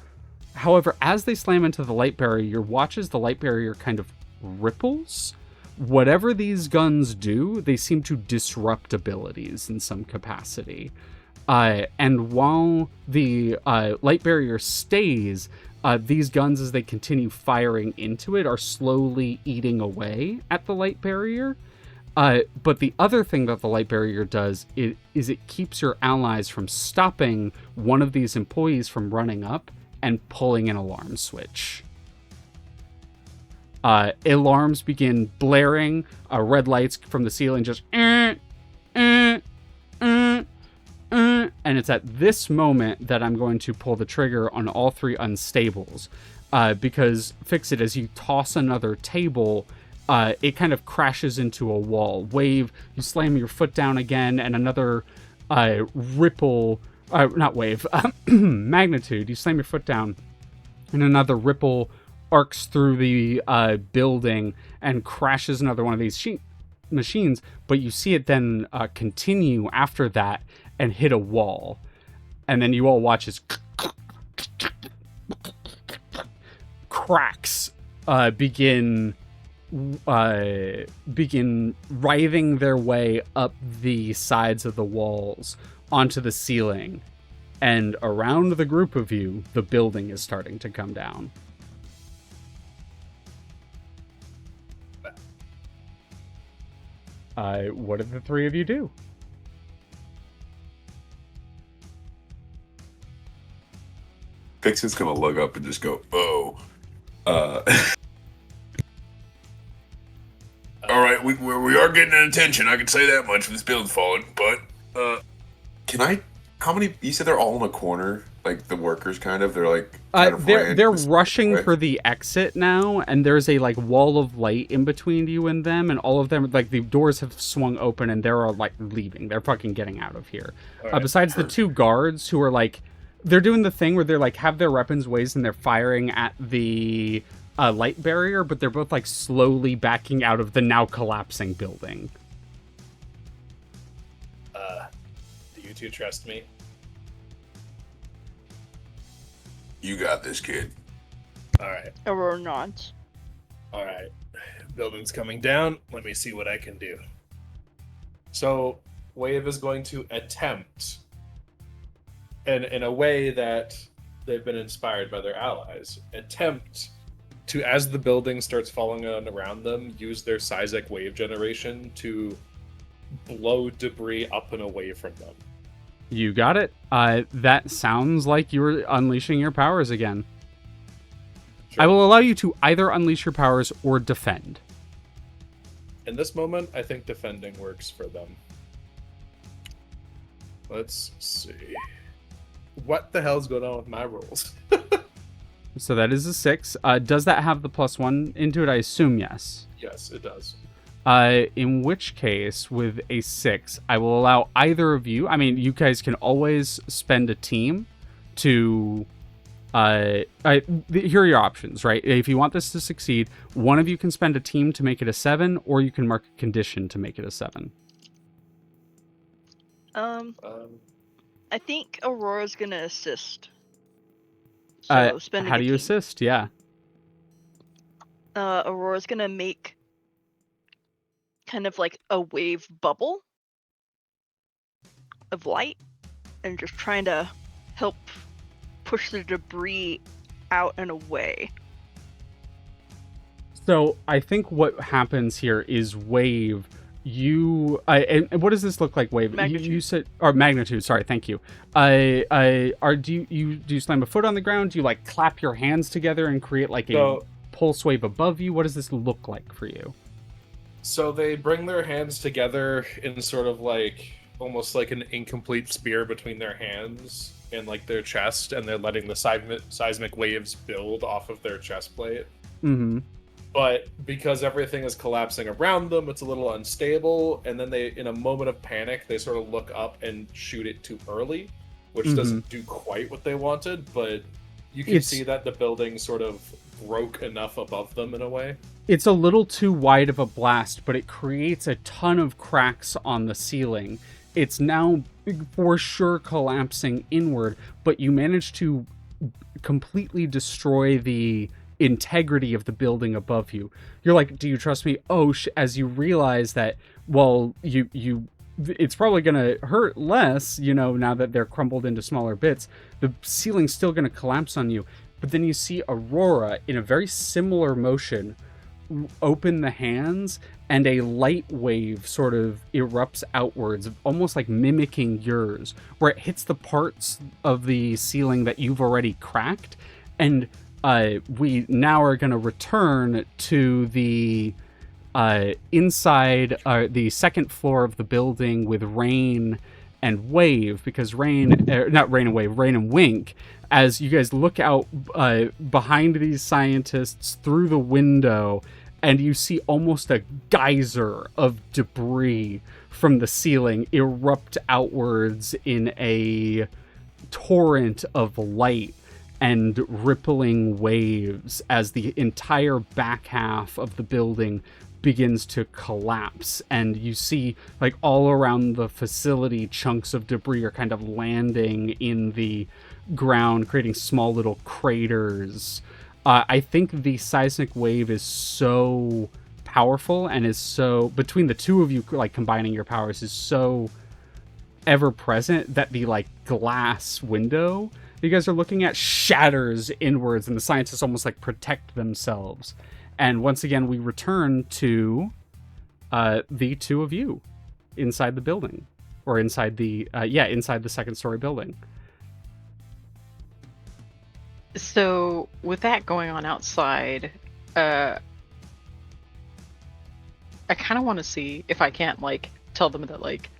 However, as they slam into the light barrier, watch as the light barrier kind of ripples. Whatever these guns do, they seem to disrupt abilities in some capacity. And while the light barrier stays, these guns, as they continue firing into it, are slowly eating away at the light barrier. But the other thing that the light barrier does is it keeps your allies from stopping one of these employees from running up and pulling an alarm switch. Alarms begin blaring, red lights from the ceiling just and it's at this moment that I'm going to pull the trigger on all 3 unstables, because Fix It, as you toss another table, it kind of crashes into a wall. Wave, you slam your foot down again, and another ripple, not wave, magnitude, you slam your foot down, and another ripple arcs through the building and crashes another one of these machines, but you see it then continue after that and hit a wall. And then you all watch as cracks begin writhing their way up the sides of the walls onto the ceiling. And around the group of you, the building is starting to come down. What did the three of you do? Vixen's gonna look up and just go, "Oh." All right, we are getting an attention. I can say that much. This building's falling, but can I? How many? You said they're all in a corner, like the workers, kind of. They're like they're rushing for the exit now, and there's a like wall of light in between you and them, and all of them, like the doors have swung open, and they're all like leaving. They're fucking getting out of here. Right. Besides the two guards who are like, they're doing the thing where they're like have their weapons raised and they're firing at the light barrier, but they're both like slowly backing out of the now collapsing building. Do you two trust me? You got this, kid. All right. Or not. All right. Building's coming down. Let me see what I can do. So, Wave is going to attempt, in a way that they've been inspired by their allies, attempt to, as the building starts falling on around them, use their seismic wave generation to blow debris up and away from them. You got it. That sounds like you're unleashing your powers again. Sure. I will allow you to either unleash your powers or defend. In this moment, I think defending works for them. Let's see. What the hell's going on with my rolls? So that is a 6. Does that have the +1 into it? I assume yes. Yes, it does. In which case, with a 6, I will allow either of you. I mean, you guys can always spend a team to. Here are your options, right? If you want this to succeed, one of you can spend a team to make it a 7, or you can mark a condition to make it a 7. I think Aurora's gonna assist. So how do you assist? Yeah. Aurora's gonna make kind of like a wave bubble of light and just trying to help push the debris out and away. So I think what happens here is Wave, and what does this look like, Wave? You said, or magnitude, sorry, thank you. Do you slam a foot on the ground? Do you like clap your hands together and create like a pulse wave above you? What does this look like for you? So they bring their hands together in sort of like almost like an incomplete spear between their hands and like their chest, and they're letting the seismic waves build off of their chest plate. Mm-hmm. But because everything is collapsing around them, it's a little unstable, and then they, in a moment of panic, they sort of look up and shoot it too early, which doesn't do quite what they wanted, but you can see that the building sort of broke enough above them in a way. It's a little too wide of a blast, but it creates a ton of cracks on the ceiling. It's now for sure collapsing inward, but you manage to completely destroy the integrity of the building above you. You're like, do you trust me? As you realize that, well, it's probably going to hurt less, now that they're crumbled into smaller bits. The ceiling's still going to collapse on you. But then you see Aurora, in a very similar motion, open the hands, and a light wave sort of erupts outwards, almost like mimicking yours, where it hits the parts of the ceiling that you've already cracked. And we now are going to return to the inside the second floor of the building with Rain and Wave, because Rain and Wink, as you guys look out behind these scientists through the window and you see almost a geyser of debris from the ceiling erupt outwards in a torrent of light and rippling waves as the entire back half of the building begins to collapse. And you see, like, all around the facility, chunks of debris are kind of landing in the ground, creating small little craters. I think the seismic wave is so powerful and is so, between the two of you, like, combining your powers, is so ever present that the, like, glass window you guys are looking at shatters inwards, and the scientists almost like protect themselves. And once again, we return to the two of you inside the building, or inside the inside the second story building. So with that going on outside, I kind of want to see if I can't, like, tell them that, like,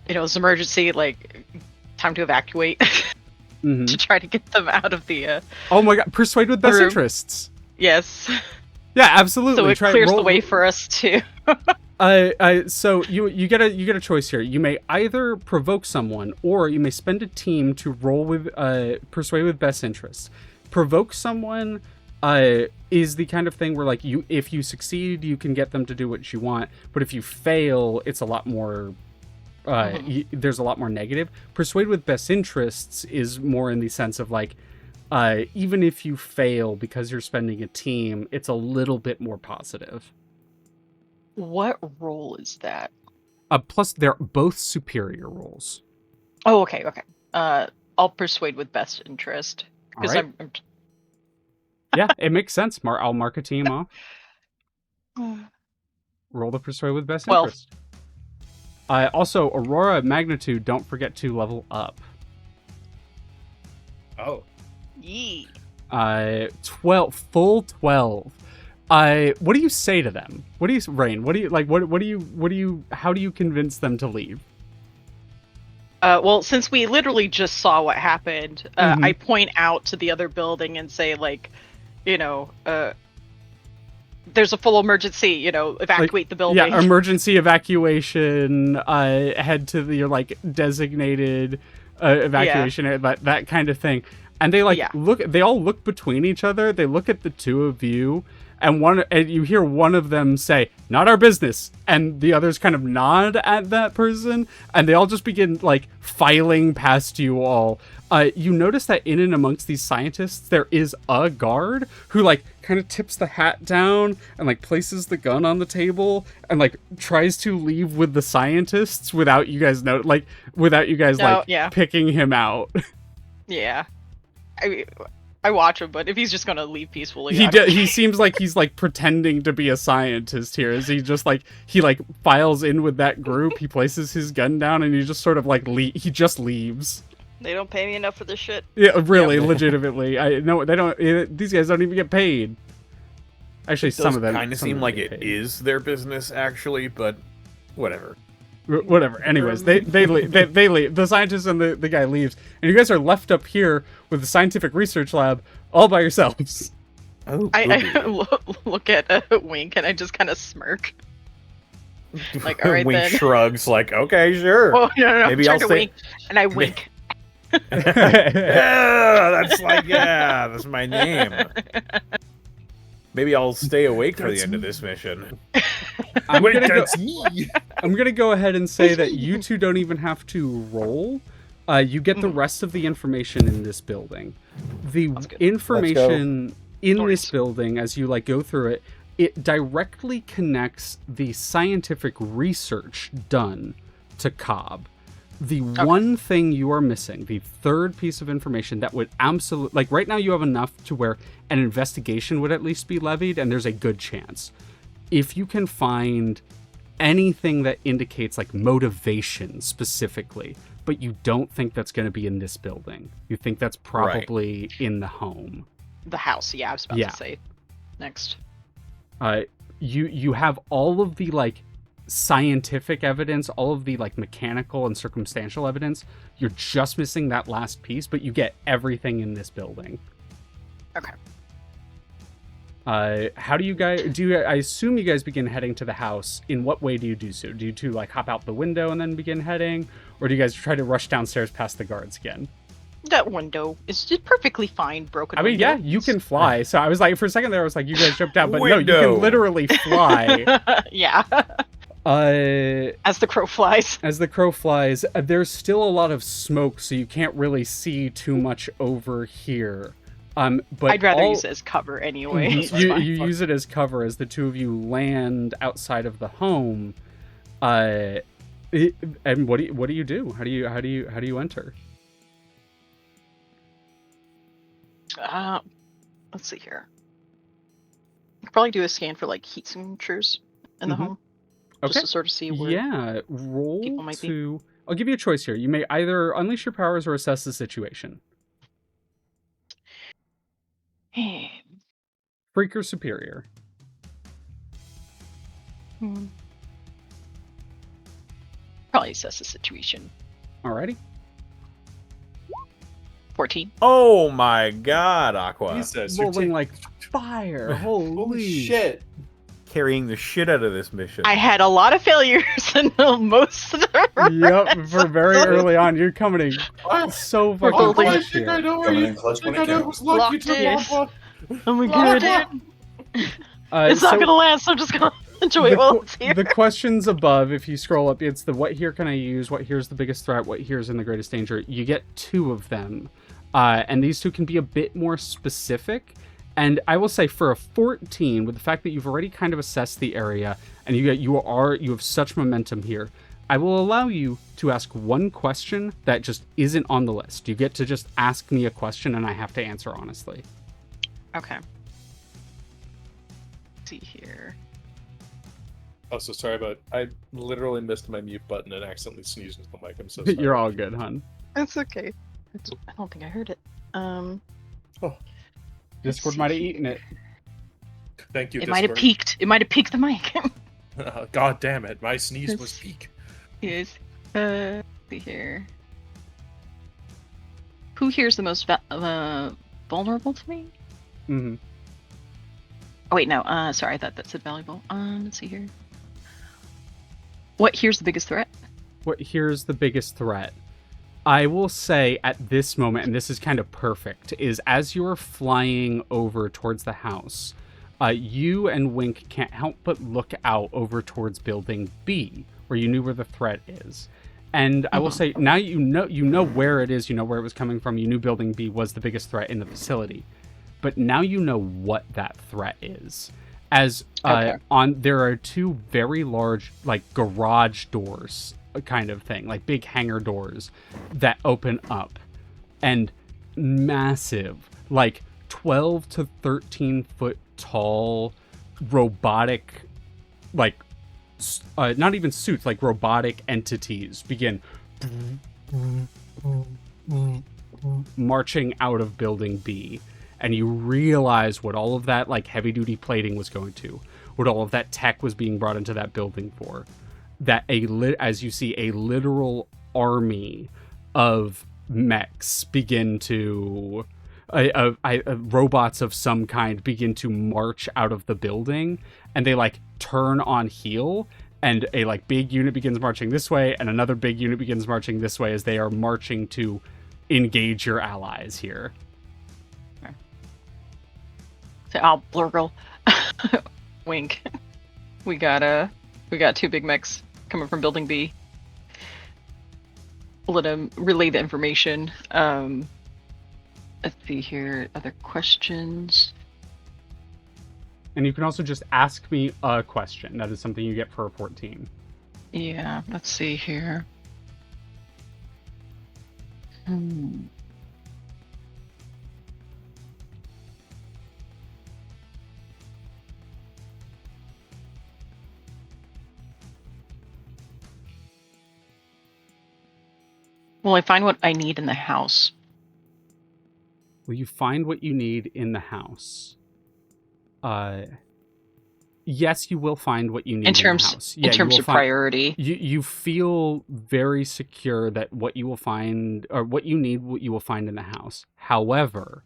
you know, it's an emergency, like, time to evacuate. Mm-hmm. To try to get them out of the oh my god, persuade with best room. Interests. Yes. Yeah, absolutely. So it clears the way for us to so you get a choice here. You may either provoke someone, or you may spend a team to roll with persuade with best interests. Provoke someone is the kind of thing where, like, if you succeed, you can get them to do what you want, but if you fail, it's a lot more there's a lot more negative. Persuade with best interests is more in the sense of, like, even if you fail, because you're spending a team, it's a little bit more positive. What role is that? Plus, they're both superior roles. Oh, okay. I'll persuade with best interest. Because right. Yeah, it makes sense. I'll mark a team off. Roll the persuade with best interest. Also, Aurora Magnitude, don't forget to level up. Oh. Yee. 12, full 12. What do you say to them? What do you, Rain? What do you, like, how do you convince them to leave? Well, since we literally just saw what happened, I point out to the other building and say, like, you know, there's a full emergency, you know, evacuate, like, the building. Yeah, emergency evacuation, head to your, like, designated evacuation, that kind of thing. And they, like, they all look between each other, they look at the two of you, and you hear one of them say, "Not our business," and the others kind of nod at that person, and they all just begin, like, filing past you all. You notice that in and amongst these scientists, there is a guard who, like, kind of tips the hat down and, like, places the gun on the table and, like, tries to leave with the scientists without you guys picking him out. Yeah. I watch him, but if he's just gonna leave peacefully, he seems like he's, like, pretending to be a scientist here. Is he just, like, he, like, files in with that group, he places his gun down, and he just sort of, like, he just leaves. They don't pay me enough for this shit. Yeah, really, legitimately. I no, they don't. These guys don't even get paid. Actually, some of them kind of seem like it is their business, actually, but whatever. Whatever. Anyways, they leave. They leave. The scientist and the guy leaves, and you guys are left up here with the scientific research lab all by yourselves. Oh, I look at Wink and I just kind of smirk. Like, all right, Wink then. shrugs, like, okay, sure. Oh, no. Maybe I'll wink, and I wink. That's my name. Maybe I'll stay awake for the end of this mission. I'm gonna go ahead and say that you two don't even have to roll. You get the rest of the information in this building. The information in this building, as you, like, go through it, it directly connects the scientific research done to Cobb. The one thing you are missing, the third piece of information that would absolutely, like, right now you have enough to where an investigation would at least be levied, and there's a good chance. If you can find anything that indicates, like, motivation specifically, but you don't think that's going to be in this building, you think that's probably in the home. The house, I was about to say next. You have all of the, like, scientific evidence, all of the, like, mechanical and circumstantial evidence. You're just missing that last piece, but you get everything in this building. Okay. How do you guys I assume you guys begin heading to the house. In what way do you do so? Do you two like hop out the window and then begin heading, or do you guys try to rush downstairs past the guards again? That window is just perfectly fine, broken. I mean, window. yeah, you can fly. So I was like, for a second there, I was like, you guys jumped out, but no, you can literally fly. Yeah. As the crow flies. As the crow flies, there's still a lot of smoke, so you can't really see too much over here. But I'd rather use it as cover anyway. You use it as cover as the two of you land outside of the home. And what do you do? How do you enter? Let's see here. Probably do a scan for like heat signatures in the home. Okay. Just to sort of see where roll people might to. I'll give you a choice here. You may either unleash your powers or assess the situation. Freak or superior? Probably assess the situation. Alrighty. 14. Oh my god, Aqua. Jesus, rolling like fire. Holy shit. Carrying the shit out of this mission. I had a lot of failures in most of the Yep, for very early on. You're coming in so fucking clutch here. Coming in clutch when it counts. Oh my god. It's not gonna last, so I'm just gonna enjoy it while it's here. The questions above, if you scroll up, it's the what here can I use, what here's the biggest threat, what here's in the greatest danger. You get 2 of them. And these 2 can be a bit more specific. And I will say for a 14, with the fact that you've already kind of assessed the area and you have such momentum here, I will allow you to ask one question that just isn't on the list. You get to just ask me a question and I have to answer honestly. Okay. Let's see here. Oh, so sorry about. I literally missed my mute button and accidentally sneezed into the mic. I'm so sorry. You're all good, hon. It's okay. I don't think I heard it. Oh. Discord might have eaten it. Thank you, It Discord. might have peaked. It might have peaked the mic. God damn it. My sneeze was peak. Yes. Let's see here. Who here is the most vulnerable to me? Mm-hmm. Oh wait, no. Sorry, I thought that said valuable. Let's see here. What here's the biggest threat? What here's the biggest threat? I will say at this moment, and this is kind of perfect, is as you're flying over towards the house, you and Wink can't help but look out over towards building B, where you knew where the threat is. And I will say, now you know where it is, you know where it was coming from, you knew building B was the biggest threat in the facility. But now you know what that threat is. As there are 2 very large, like, garage doors kind of thing, like big hangar doors that open up, and massive, like 12 to 13 foot tall robotic, like not even suits, like robotic entities begin marching out of building B. And you realize what all of that like heavy duty plating was going to, what all of that tech was being brought into that building for. That as you see a literal army of mechs begin to robots of some kind begin to march out of the building, and they like turn on heel, and a like big unit begins marching this way and another big unit begins marching this way as they are marching to engage your allies here. Say, oh, blurgle. Wink. We got 2 big mechs coming from building B. Let him relay the information. Let's see here. Other questions. And you can also just ask me a question. That is something you get for a 14. Yeah, let's see here. Will I find what I need in the house? Will you find what you need in the house? Yes, you will find what you need in the house. In terms of priority. You feel very secure that what you will find, or what you need, what you will find in the house. However,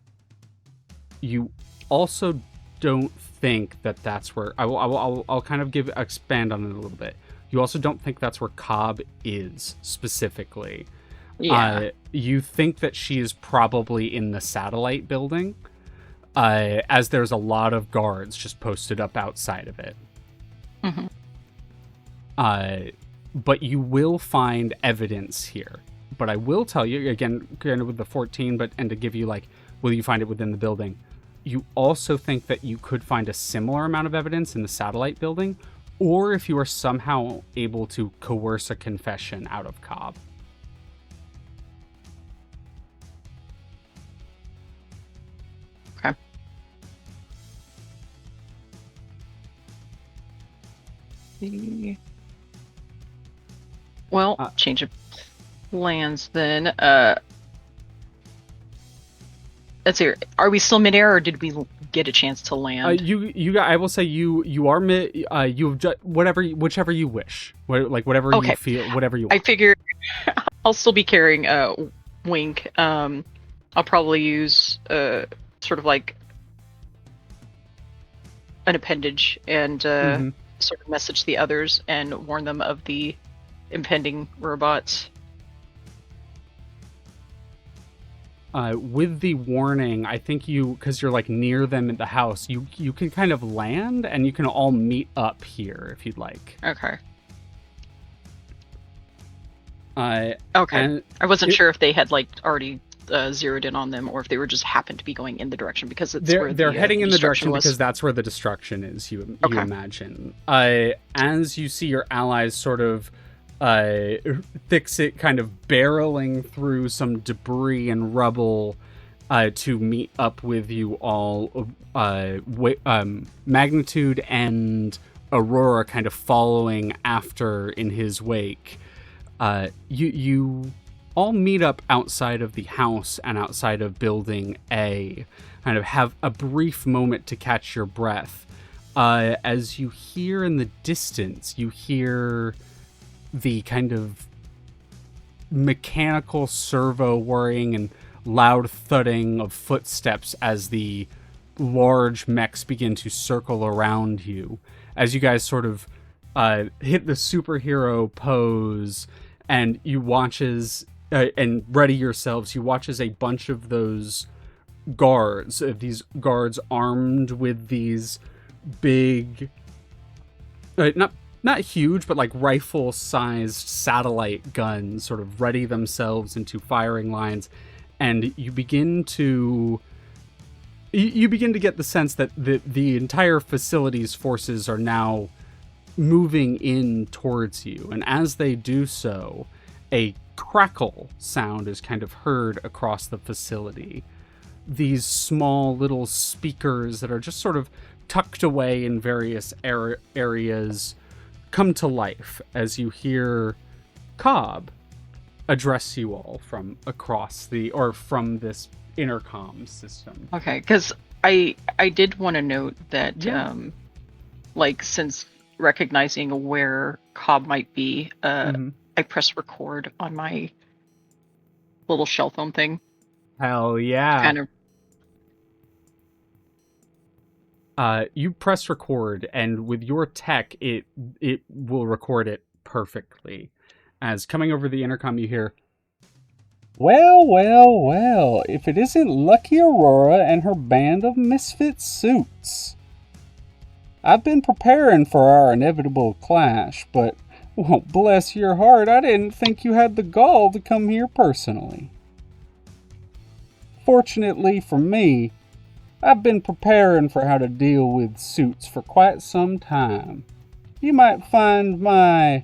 you also don't think that that's where I'll kind of expand on it a little bit. You also don't think that's where Cobb is specifically. Yeah. You think that she is probably in the satellite building, as there's a lot of guards just posted up outside of it. Mm-hmm. But you will find evidence here. But I will tell you, again, kind of with the 14, and to give you, like, will you find it within the building? You also think that you could find a similar amount of evidence in the satellite building, or if you are somehow able to coerce a confession out of Cobb. Okay. Well, change of plans then. Let's see. Are we still midair, or did we get a chance to land? I will say you are mid. Whichever you wish. Whatever you feel. Whatever you want. I figure I'll still be carrying Wink. I'll probably use sort of like an appendage and sort of message the others and warn them of the impending robots. With the warning, I think because you're like near them in the house, you can kind of land and you can all meet up here if you'd like. Okay. Okay. I wasn't sure if they had like already zeroed in on them, or if they were just happened to be going in the direction because it's they're heading in the direction because that's where the destruction is. You imagine. As you see your allies sort of Thixit kind of barreling through some debris and rubble to meet up with you all. Magnitude and Aurora kind of following after in his wake. You all meet up outside of the house and outside of Building A. Kind of have a brief moment to catch your breath. As you hear in the distance, you hear the kind of mechanical servo whirring and loud thudding of footsteps as the large mechs begin to circle around you. As you guys sort of hit the superhero pose and you watch and ready yourselves, you watch as a bunch of these guards armed with these big, not huge, but like rifle-sized satellite guns sort of ready themselves into firing lines. And you begin to get the sense that the entire facility's forces are now moving in towards you. And as they do so, a crackle sound is kind of heard across the facility. These small little speakers that are just sort of tucked away in various areas come to life as you hear Cobb address you all from from this intercom system. Okay, because I did want to note that since recognizing where Cobb might be, I pressed record on my little shell phone thing. Hell yeah. Kind of. You press record, and with your tech, it will record it perfectly. As coming over the intercom, you hear, "Well, well, well, if it isn't Lucky Aurora and her band of misfit suits. I've been preparing for our inevitable clash, but, well, bless your heart, I didn't think you had the gall to come here personally. Fortunately for me, I've been preparing for how to deal with suits for quite some time. You might find my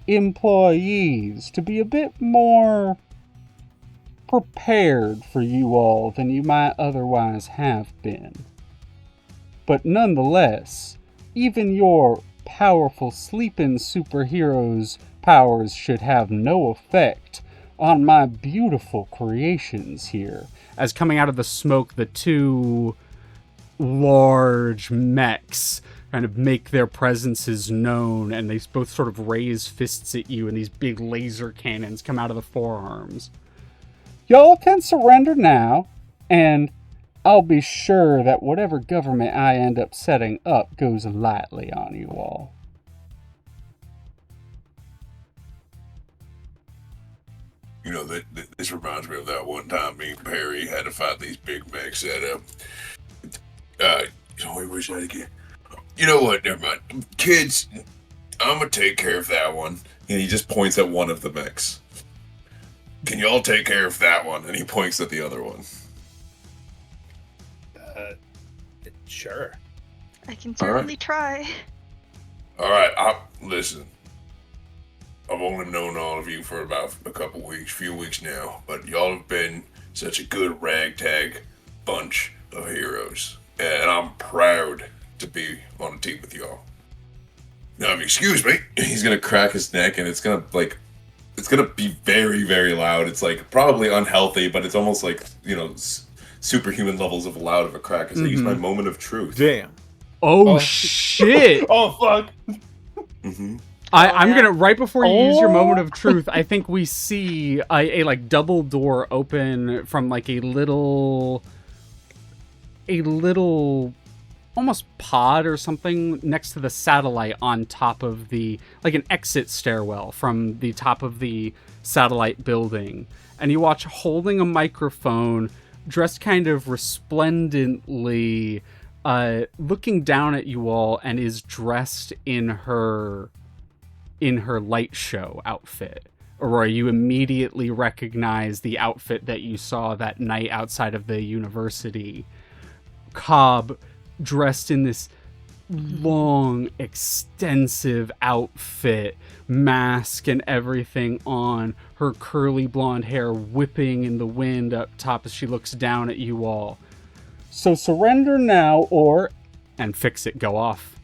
employees to be a bit more prepared for you all than you might otherwise have been. But nonetheless, even your powerful sleeping superheroes' powers should have no effect on my beautiful creations here." As coming out of the smoke, the two large mechs kind of make their presences known, and they both sort of raise fists at you, and these big laser cannons come out of the forearms. "Y'all can surrender now, and I'll be sure that whatever government I end up setting up goes lightly on you all. You know, this reminds me of that one time me and Perry had to fight these big mechs at where was that again? You know what? Never mind. Kids, I'm gonna take care of that one. And he just points at one of the mechs. Can y'all take care of that one? And he points at the other one. Sure. I can certainly try. Alright, listen. I've only known all of you for about few weeks now, but y'all have been such a good ragtag bunch of heroes. And I'm proud to be on a team with y'all. Now, excuse me, he's gonna crack his neck and it's gonna be very, very loud. It's like probably unhealthy, but it's almost like, superhuman levels of loud of a crack as I use my moment of truth. Damn. Oh shit! Oh fuck! Mm-hmm. I'm gonna, right before you use your moment of truth, I think we see a like double door open from like a little almost pod or something next to the satellite on top of like an exit stairwell from the top of the satellite building. And you watch, holding a microphone, dressed kind of resplendently, looking down at you all, and is dressed in her light show outfit. Aurora, you immediately recognize the outfit that you saw that night outside of the university. Cobb, dressed in this long, extensive outfit, mask and everything on, her curly blonde hair whipping in the wind up top as she looks down at you all. So surrender now and Fix-It go off.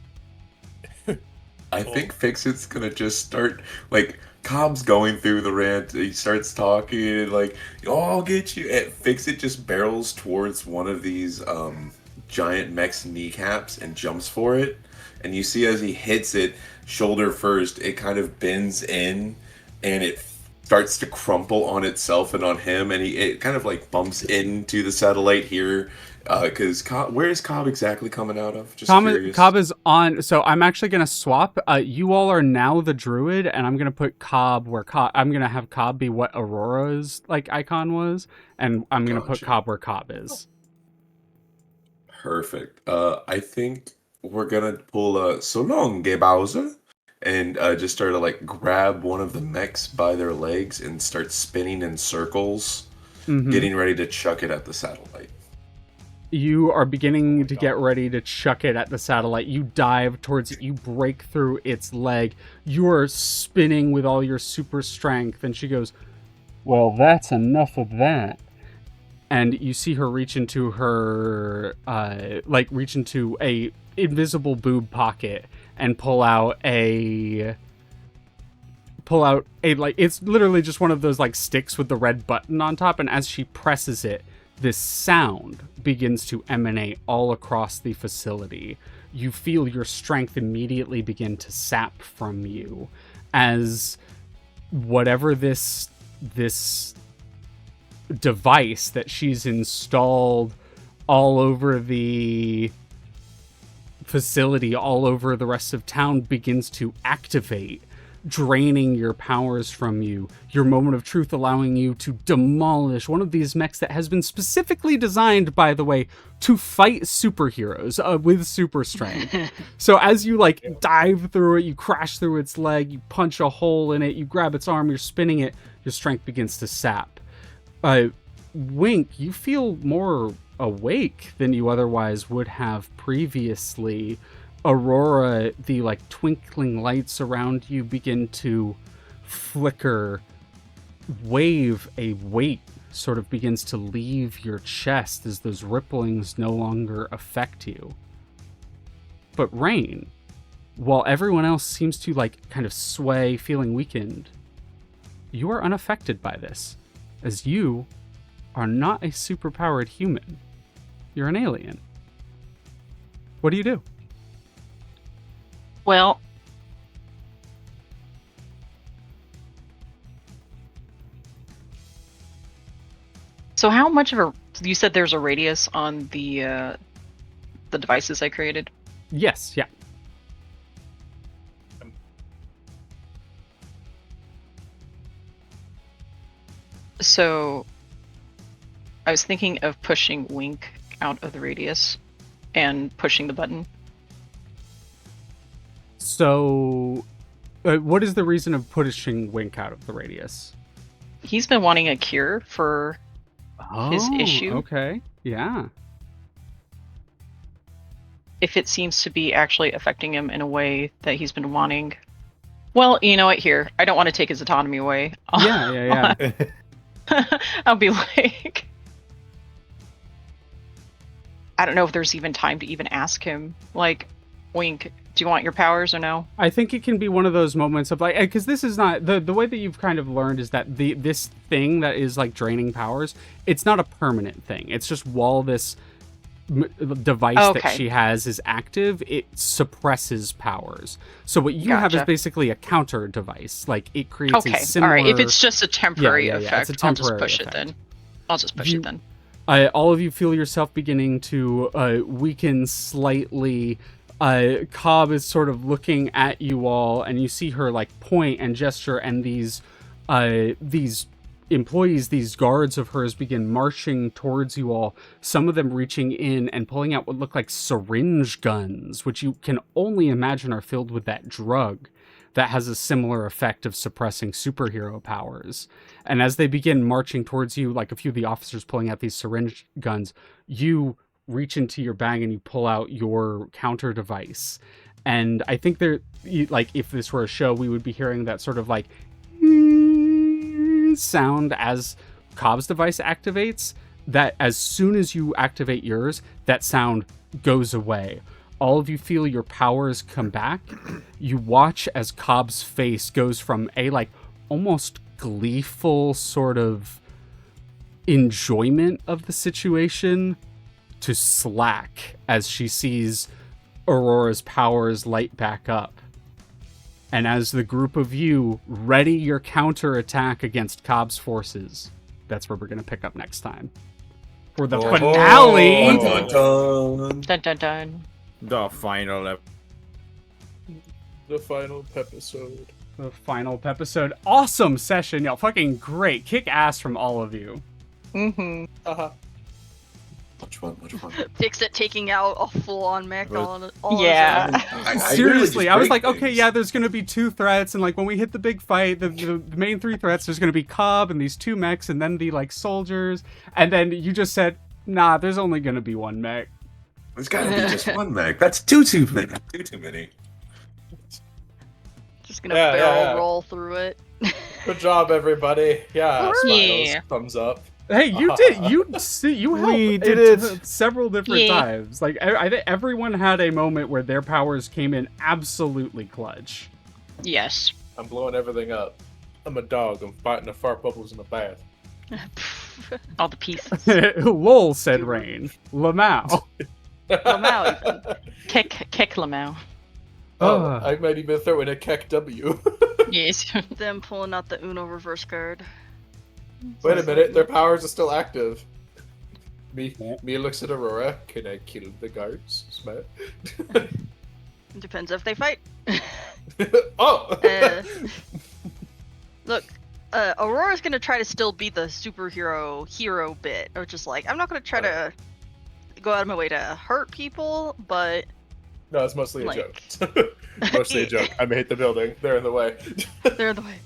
I think Fix-It's gonna just start, like, Cobb's going through the rant, he starts talking, and like, oh, I'll get you, and Fix-It just barrels towards one of these, giant mech's kneecaps and jumps for it, and you see as he hits it, shoulder first, it kind of bends in, and it starts to crumple on itself and on him, and it kind of, like, bumps into the satellite here. Because where is Cobb exactly coming out of? Just curious. Cobb is on. So I'm actually going to swap. You all are now the druid, and I'm going to put Cobb where I'm going to have Cobb be what Aurora's like icon was, and I'm going to put Cobb where Cobb is. Perfect. I think we're going to pull so long, Gay Bowser, and just start to like grab one of the mechs by their legs and start spinning in circles, getting ready to chuck it at the satellite. You are beginning to get ready to chuck it at the satellite. You dive towards it. You break through its leg. You are spinning with all your super strength. And she goes, well, that's enough of that. And you see her reach into her, reach into a invisible boob pocket and pull out a, it's literally just one of those like sticks with the red button on top. And as she presses it, this sound begins to emanate all across the facility. You feel your strength immediately begin to sap from you as whatever this device that she's installed all over the facility, all over the rest of town, begins to activate, draining your powers from you, your moment of truth allowing you to demolish one of these mechs that has been specifically designed, by the way, to fight superheroes with super strength. So as you dive through it, you crash through its leg, you punch a hole in it, you grab its arm, you're spinning it, your strength begins to sap. Wink, you feel more awake than you otherwise would have previously. Aurora, the twinkling lights around you begin to flicker. A weight sort of begins to leave your chest as those ripplings no longer affect you. But Rain, while everyone else seems to kind of sway, feeling weakened, you are unaffected by this, as you are not a superpowered human. You're an alien. What do you do? Well, so how much of a You said there's a radius on the devices I created? Yes, yeah. So I was thinking of pushing Wink out of the radius and pushing the button. So, what is the reason of pushing Wink out of the radius? He's been wanting a cure for his issue. Okay, yeah. If it seems to be actually affecting him in a way that he's been wanting. Well, you know what? Here, I don't want to take his autonomy away. Yeah. I'll be like, I don't know if there's even time to even ask him, like, Wink, do you want your powers or no? I think it can be one of those moments of like, because this is not the way that you've kind of learned is that this thing that is like draining powers, it's not a permanent thing. It's just while this device that she has is active, it suppresses powers. So what you have is basically a counter device. Like it creates a similar... All right. If it's just a temporary it's effect, a temporary I'll just push effect. it then. I'll just push it then. All of you feel yourself beginning to weaken slightly. Cobb is sort of looking at you all, and you see her like point and gesture, and these employees, these guards of hers, begin marching towards you all, some of them reaching in and pulling out what look like syringe guns, which you can only imagine are filled with that drug that has a similar effect of suppressing superhero powers. And as they begin marching towards you, like a few of the officers pulling out these syringe guns, you reach into your bag and you pull out your counter device. And I think like if this were a show, we would be hearing that sort of like sound as Cobb's device activates, that as soon as you activate yours, that sound goes away. All of you feel your powers come back. You watch as Cobb's face goes from a like almost gleeful sort of enjoyment of the situation to slack as she sees Aurora's powers light back up. And as the group of you ready your counterattack against Cobb's forces, that's where we're going to pick up next time. For the finale! Dun, dun, Dun dun dun. The final episode. The final episode. Awesome session, y'all. Fucking great. Kick ass from all of you. Mm-hmm. Much fun. Fix it taking out a full-on mech all Yeah. Seriously, I was like, okay, yeah, there's going to be 2 threats, and like when we hit the big fight, the main 3 threats, there's going to be Cobb and these 2 mechs, and then the like soldiers, and then you just said, nah, there's only going to be 1 mech. There's got to be just 1 mech. That's too many. Too many. Just gonna barrel roll through it. Good job, everybody. Yeah. Yeah. Thumbs up. Hey, you did. You helped. We did it several different times. Like I think everyone had a moment where their powers came in absolutely clutch. Yes. I'm blowing everything up. I'm a dog. I'm fighting the fart bubbles in the bath. All the pieces. Lol, said Rain. Lamau. Lamau even. Kick Lamau. I might even throw in a Keck W. Yes. Them pulling out the Uno reverse card. Wait a minute, their powers are still active. Me looks at Aurora. Can I kill the guards? Smart. Depends if they fight. Oh! Look, Aurora's gonna try to still be the superhero hero bit, or just like, I'm not gonna try to go out of my way to hurt people, but... No, it's mostly a joke. Mostly a joke. I may hit the building. They're in the way. They're in the way.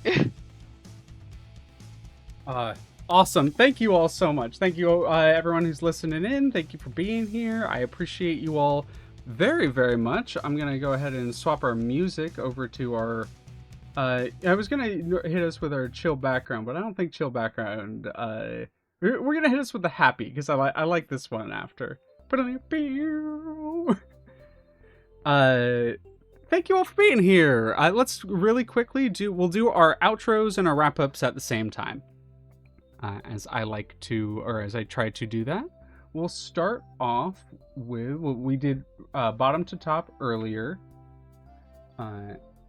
Awesome. Thank you all so much. Thank you, everyone who's listening in. Thank you for being here. I appreciate you all very, very much. I'm going to go ahead and swap our music over to our... I was going to hit us with our chill background, but I don't think chill background... we're going to hit us with the happy, because I like this one after. Thank you all for being here. Let's really quickly we'll do our outros and our wrap-ups at the same time. As I like to, or as I try to do that. We'll start off with what we did bottom to top earlier.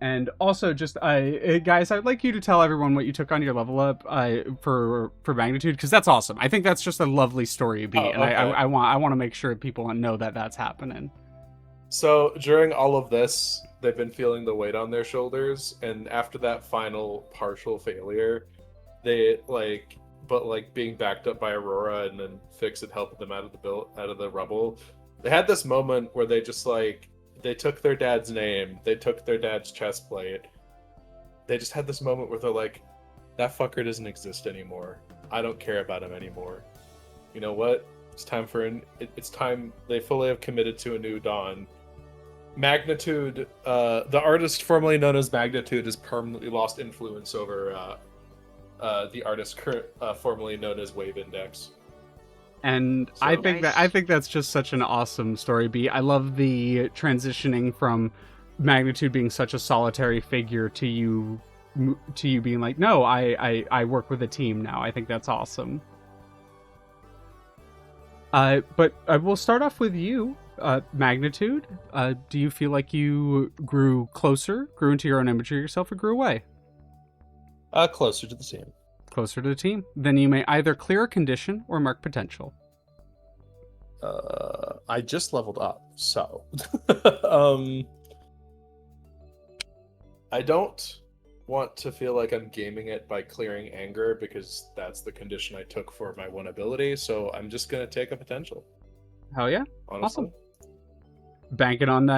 And also, just guys, I'd like you to tell everyone what you took on your level up for magnitude, because that's awesome. I think that's just a lovely story beat, and okay. I want to make sure people know that that's happening. So during all of this, they've been feeling the weight on their shoulders, and after that final partial failure, they being backed up by Aurora and then Fix had helped them out of the rubble. They had this moment where they just they took their dad's name, they took their dad's chest plate. They just had this moment where they're like, that fucker doesn't exist anymore. I don't care about him anymore. You know what? It's time it's time. They fully have committed to a new dawn. Magnitude, the artist formerly known as Magnitude, has permanently lost influence over the artist formerly known as Wave Index. And so, I think that's just such an awesome story beat. I love the transitioning from Magnitude being such a solitary figure to you being like, no, I work with a team now. I think that's awesome. But we'll start off with you, Magnitude. Do you feel like you grew into your own image of yourself, or grew away? Closer to the team. Closer to the team. Then you may either clear a condition or mark potential. I just leveled up, so I don't want to feel like I'm gaming it by clearing anger, because that's the condition I took for my one ability, so I'm just gonna take a potential. Hell yeah. Honestly. Awesome. Banking on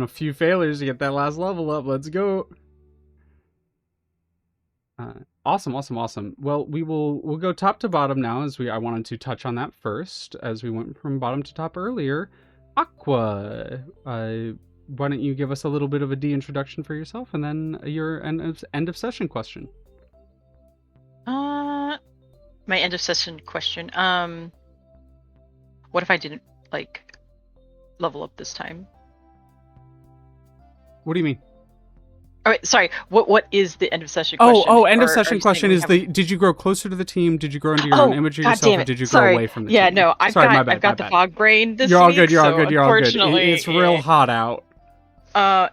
a few failures to get that last level up. Let's go. Awesome. Well, we'll go top to bottom now, as I wanted to touch on that first, as we went from bottom to top earlier. Aqua, why don't you give us a little bit of a de-introduction for yourself, and then your end of session question. My end of session question. What if I didn't level up this time? What do you mean? All right, sorry. What is the end of session question? End of session question is did you grow closer to the team? Did you grow into your own image of yourself, or did you grow away from the team? Yeah, no, I've got the fog brain this week. You're all good. You're all good. It's real hot out.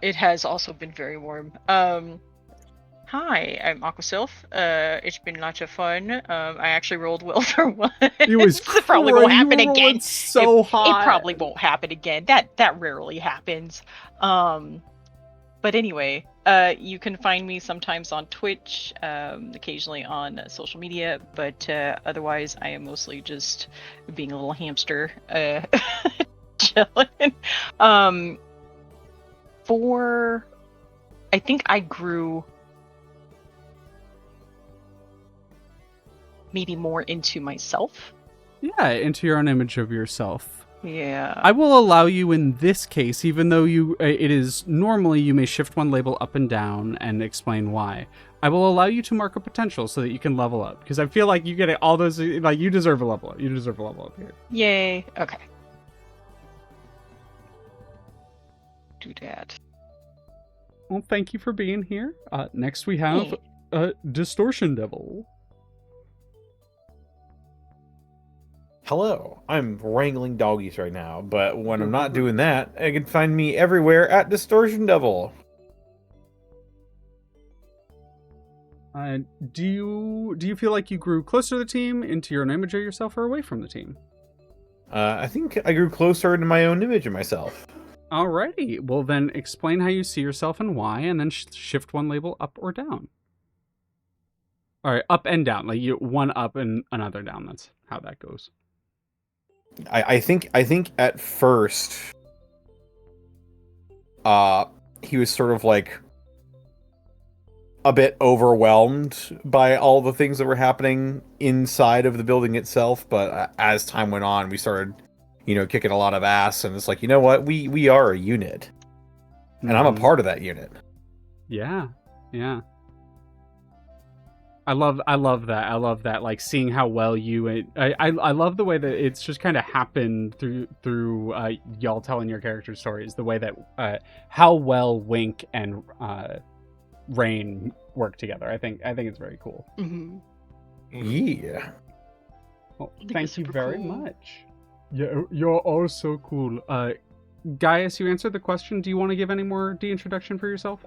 It has also been very warm. Hi, I'm Aqua Sylph. It's been lots of fun. I actually rolled well for once. It was It probably won't happen again. So hot. It probably won't happen again. That rarely happens. But anyway, you can find me sometimes on Twitch, occasionally on social media, but otherwise I am mostly just being a little hamster, chilling. I think I grew maybe more into myself. Yeah, into your own image of yourself. Yeah. I will allow you in this case, even though it is normally you may shift one label up and down and explain why. I will allow you to mark a potential so that you can level up, because I feel like you get all those, you deserve a level up. You deserve a level up here. Yay. Okay. Do that. Well, thank you for being here. Next we have Distortion Devil. Hello, I'm wrangling doggies right now, but when I'm not doing that, I can find me everywhere at Distortion Devil. Do you feel like you grew closer to the team, into your own image of yourself, or away from the team? I think I grew closer into my own image of myself. Alrighty, well then explain how you see yourself and why, and then shift one label up or down. Alright, up and down, one up and another down. That's how that goes. I think at first, he was sort of a bit overwhelmed by all the things that were happening inside of the building itself. But as time went on, we started, kicking a lot of ass, and it's like, you know what, we are a unit, and I'm a part of that unit. Yeah. I love that. I love that. Seeing how well I love the way that it's just kind of happened through y'all telling your character stories. The way that how well Wink and Rain work together. I think it's very cool. Mm-hmm. Yeah. Well, thank you very much. Yeah, you're all so cool. Gaius, you answered the question. Do you want to give any more de-introduction for yourself?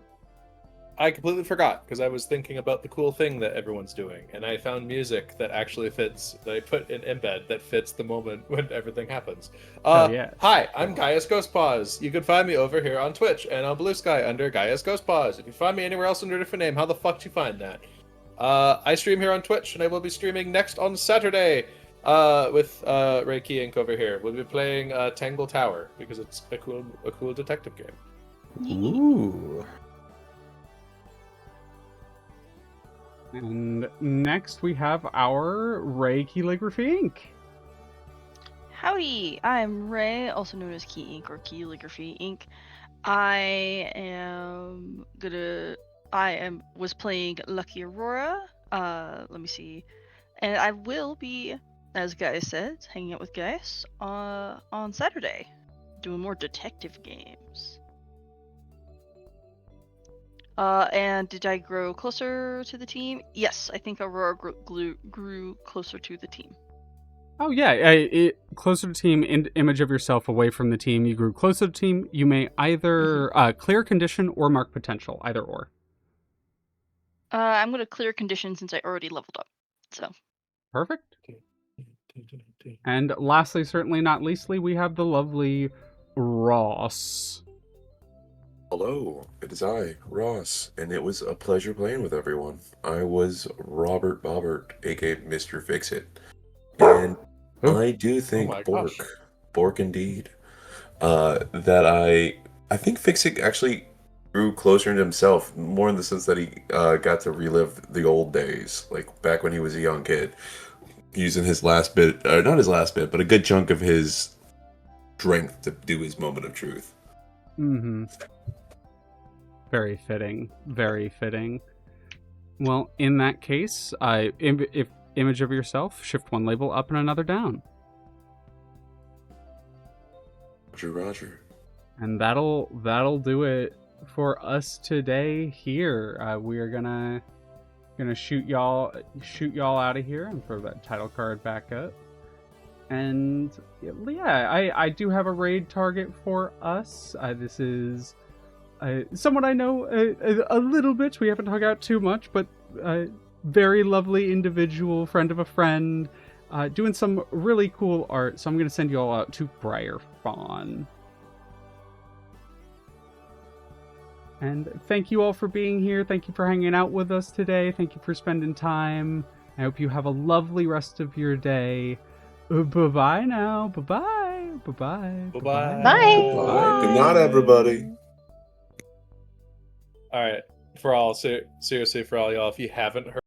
I completely forgot because I was thinking about the cool thing that everyone's doing, and I found music that actually fits, that I put in embed that fits the moment when everything happens. Yeah. Hi, I'm Gaius Ghostpaws. You can find me over here on Twitch and on Blue Sky under Gaius Ghostpaws. If you find me anywhere else under a different name, how the fuck do you find that? I stream here on Twitch, and I will be streaming next on Saturday with Ray Key Inc. over here. We'll be playing Tangle Tower because it's a cool detective game. Ooh. And next we have our Ray Calligraphy Inc. Howdy, I'm Ray, also known as Key Inc. or Calligraphy Inc. I was playing Lucky Aurora. Let me see. And I will be, as Gaius said, hanging out with Gaius on Saturday, doing more detective games. And did I grow closer to the team? Yes, I think Aurora grew closer to the team. Oh yeah, closer to team, image of yourself away from the team. You grew closer to the team. You may either clear condition or mark potential, either or. I'm gonna clear condition since I already leveled up. So. Perfect. And lastly, certainly not leastly, we have the lovely Ross. Hello, it is I, Ross, and it was a pleasure playing with everyone. I was Robert Bobbert, aka Mr. Fix-It. And I do think Bork indeed, that I think Fix-It actually grew closer to himself, more in the sense that he got to relive the old days, like back when he was a young kid, using his last bit, not his last bit, but a good chunk of his strength to do his moment of truth. Mm-hmm. Very fitting. Very fitting. Well, in that case, if image of yourself, shift one label up and another down. Roger. And that'll do it for us today here. We are gonna shoot y'all out of here and throw that title card back up. And yeah, I do have a raid target for us. This is someone I know a little bit. We haven't hung out too much, but very lovely individual, friend of a friend, doing some really cool art. So I'm going to send you all out to Briar Fawn. And thank you all for being here. Thank you for hanging out with us today. Thank you for spending time. I hope you have a lovely rest of your day. Bye-bye now. Bye-bye. Bye-bye. Bye-bye. Bye. Bye. Good night, everybody. All right, seriously, for all y'all, if you haven't heard